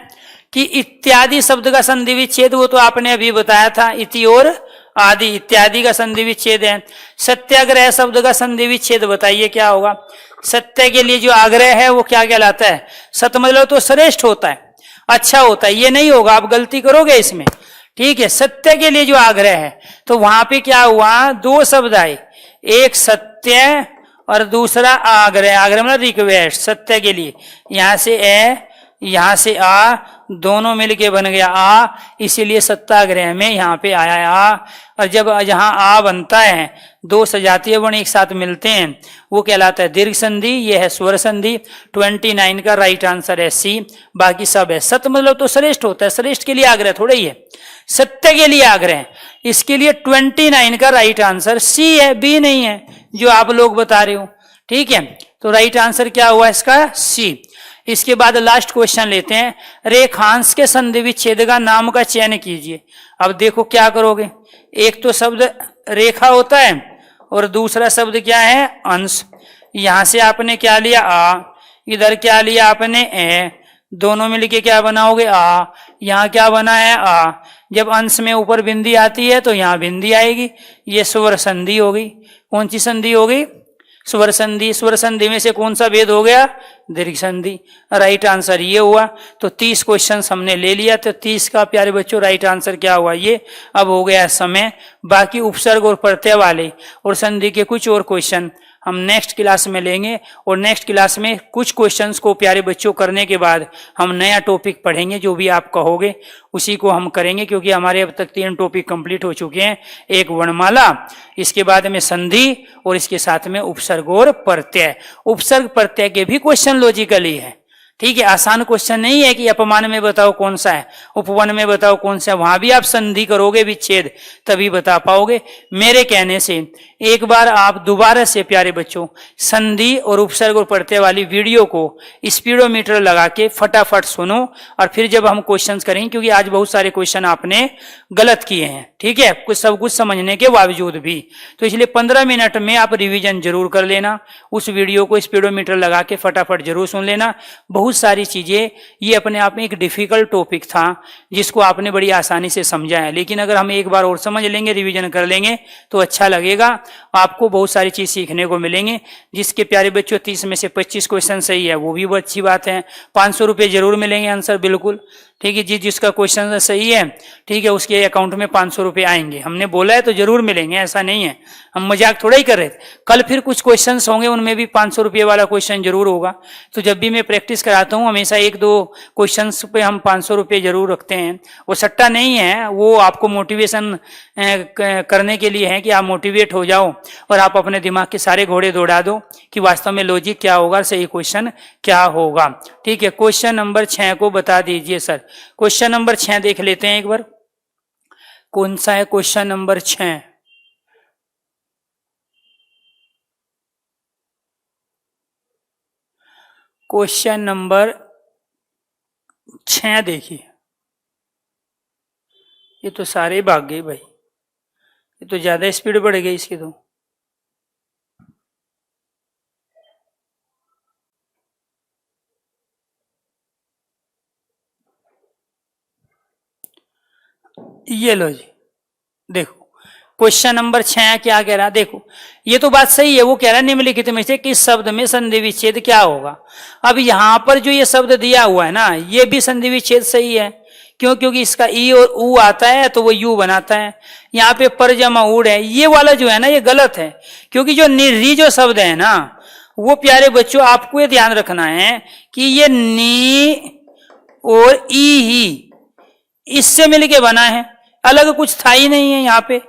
कि इत्यादि शब्द का संधि विच्छेद, वो तो आपने अभी बताया था, इति और आदि इत्यादि का संधि विच्छेद है। सत्याग्रह शब्द का संधि विच्छेद बताइए क्या होगा। सत्य के लिए जो आग्रह है वो क्या कहलाता है, सत मतलब तो श्रेष्ठ होता है, अच्छा होता है, ये नहीं होगा, आप गलती करोगे इसमें, ठीक है। सत्य के लिए जो आग्रह है, तो वहां पे क्या हुआ, दो शब्द आए, एक सत्य और दूसरा आग्रह, आग्रह मतलब रिक्वेस्ट, सत्य के लिए, यहां से ए यहां से आ, दोनों मिलके बन गया आ, इसीलिए सत्याग्रह में यहाँ पे आया है आ। और जब यहाँ आ बनता है, दो सजातीय वर्ण एक साथ मिलते हैं, वो कहलाता है दीर्घ संधि, ये है स्वर संधि। 29 का राइट आंसर है सी, बाकी सब है। सत मतलब तो श्रेष्ठ होता है, श्रेष्ठ के लिए आग्रह थोड़ा ही है, सत्य के लिए आग्रह, इसके लिए 29 का राइट आंसर सी है, बी नहीं है जो आप लोग बता रहे हो, ठीक है। तो राइट आंसर क्या हुआ इसका, सी। इसके बाद लास्ट क्वेश्चन लेते हैं, रेखांश के संधि विच्छेद का नाम का चयन कीजिए। अब देखो क्या करोगे, एक तो शब्द रेखा होता है और दूसरा शब्द क्या है, अंश। यहां से आपने क्या लिया आ, इधर क्या लिया आपने ए, दोनों मिलके क्या बनाओगे आ, यहाँ क्या बना है आ। जब अंश में ऊपर बिंदी आती है तो यहाँ बिंदी आएगी, ये स्वर संधि होगी। कौन सी संधि होगी, स्वर संधि। स्वर संधि में से कौन सा भेद हो गया, दीर्घ संधि। राइट आंसर ये हुआ। तो 30 क्वेश्चन हमने ले लिया, तो 30 का प्यारे बच्चों राइट आंसर क्या हुआ, ये। अब हो गया समय, बाकी उपसर्ग और प्रत्यय वाले और संधि के कुछ और क्वेश्चन हम नेक्स्ट क्लास में लेंगे, और नेक्स्ट क्लास में कुछ क्वेश्चंस को प्यारे बच्चों करने के बाद हम नया टॉपिक पढ़ेंगे, जो भी आप कहोगे उसी को हम करेंगे, क्योंकि हमारे अब तक 3 टॉपिक कंप्लीट हो चुके हैं। एक वर्णमाला, इसके बाद में संधि, और इसके साथ में उपसर्ग और प्रत्यय। उपसर्ग प्रत्यय के भी क्वेश्चन लॉजिकली है, ठीक है। आसान क्वेश्चन नहीं है कि अपमान में बताओ कौन सा है, उपवन में बताओ कौन सा है, वहां भी आप संधि करोगे विच्छेद तभी बता पाओगे। मेरे कहने से एक बार आप दोबारा से प्यारे बच्चों संधि और उपसर्ग और प्रत्यय वाली वीडियो को स्पीडोमीटर लगा के फटाफट सुनो, और फिर जब हम क्वेश्चंस करेंगे, क्योंकि आज बहुत सारे क्वेश्चन आपने गलत किए हैं, ठीक है, कुछ सब कुछ समझने के बावजूद भी। तो इसलिए 15 मिनट में आप रिवीजन जरूर कर लेना, उस वीडियो को स्पीडोमीटर लगा के फटाफट जरूर सुन लेना। बहुत सारी चीजें, ये अपने आप में एक डिफिकल्ट टॉपिक था जिसको आपने बड़ी आसानी से समझा है, लेकिन अगर हम एक बार और समझ लेंगे, रिवीजन कर लेंगे तो अच्छा लगेगा, आपको बहुत सारी चीज सीखने को मिलेंगे। जिसके प्यारे बच्चों 30 में से 25 क्वेश्चन सही है, वो भी बहुत अच्छी बात है। 500 रुपये जरूर मिलेंगे आंसर, बिल्कुल, ठीक है जी। जिसका क्वेश्चन सही है, ठीक है, उसके अकाउंट में 500 रुपये आएंगे, हमने बोला है तो जरूर मिलेंगे, ऐसा नहीं है, हम मजाक थोड़ा ही कर रहे थे। कल फिर कुछ क्वेश्चन होंगे, उनमें भी 500 रुपये वाला क्वेश्चन जरूर होगा। तो जब भी मैं प्रैक्टिस कराता हूँ, हमेशा 1-2 क्वेश्चन पे हम 500 रुपये जरूर रखते हैं। वो सट्टा नहीं है, वो आपको मोटिवेशन करने के लिए है कि आप मोटिवेट हो जाओ और आप अपने दिमाग के सारे घोड़े दौड़ा दो कि वास्तव में लॉजिक क्या होगा, सही क्वेश्चन क्या होगा, ठीक है। क्वेश्चन नंबर 6 को बता दीजिए सर। क्वेश्चन नंबर 6 देख लेते हैं एक बार, कौन सा है क्वेश्चन नंबर 6। क्वेश्चन नंबर 6 देखिए, ये तो सारे भाग गए भाई, ये तो ज्यादा स्पीड बढ़ गई इसकी तो। ये लो जी, देखो क्वेश्चन नंबर 6 क्या कह रहा, देखो ये तो बात सही है, वो कह रहा है निम्नलिखित में से किस शब्द में संधि विच्छेद क्या होगा। अब यहां पर जो ये शब्द दिया हुआ है ना, ये भी संधि विच्छेद सही है, क्यों? क्योंकि इसका ई और ऊ आता है तो वो यू बनाता है, यहाँ पे पर जमा उड़ है, ये वाला जो है ना ये गलत है, क्योंकि जो री जो शब्द है ना, वो प्यारे बच्चों आपको ये ध्यान रखना है कि ये नी और ई ही इससे मिलके बना है, अलग कुछ था ही नहीं है यहाँ पे।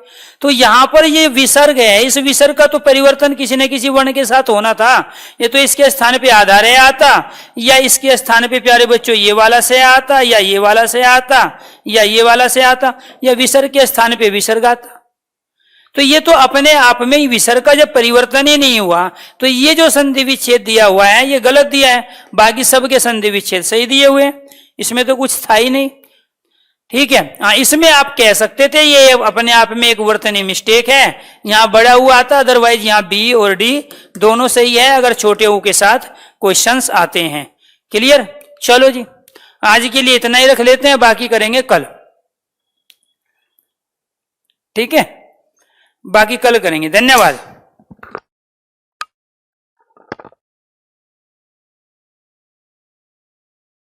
तो यहां पर ये विसर्ग है, इस विसर्ग का तो परिवर्तन किसी न किसी वर्ण के साथ होना था, ये तो इसके स्थान पे आधार है आता, या इसके स्थान पे प्यारे बच्चों ये वाला से आता, या ये वाला से आता, या ये वाला से आता, या विसर्ग के स्थान पे विसर्ग आता। तो ये तो अपने आप में ही विसर्ग का जब परिवर्तन ही नहीं हुआ, तो ये जो संधि विच्छेद दिया हुआ है ये गलत दिया है, बाकी सबके संधि विच्छेद सही दिए हुए हैं, इसमें तो कुछ था ही नहीं। ठीक है, हाँ इसमें आप कह सकते थे ये अपने आप में एक वर्तनी मिस्टेक है, यहां बड़ा हुआ आता, अदरवाइज यहां बी और डी दोनों सही है अगर छोटे ऊ के साथ क्वेश्चंस आते हैं। क्लियर? चलो जी, आज के लिए इतना ही रख लेते हैं, बाकी करेंगे कल। ठीक है, बाकी कल करेंगे। धन्यवाद।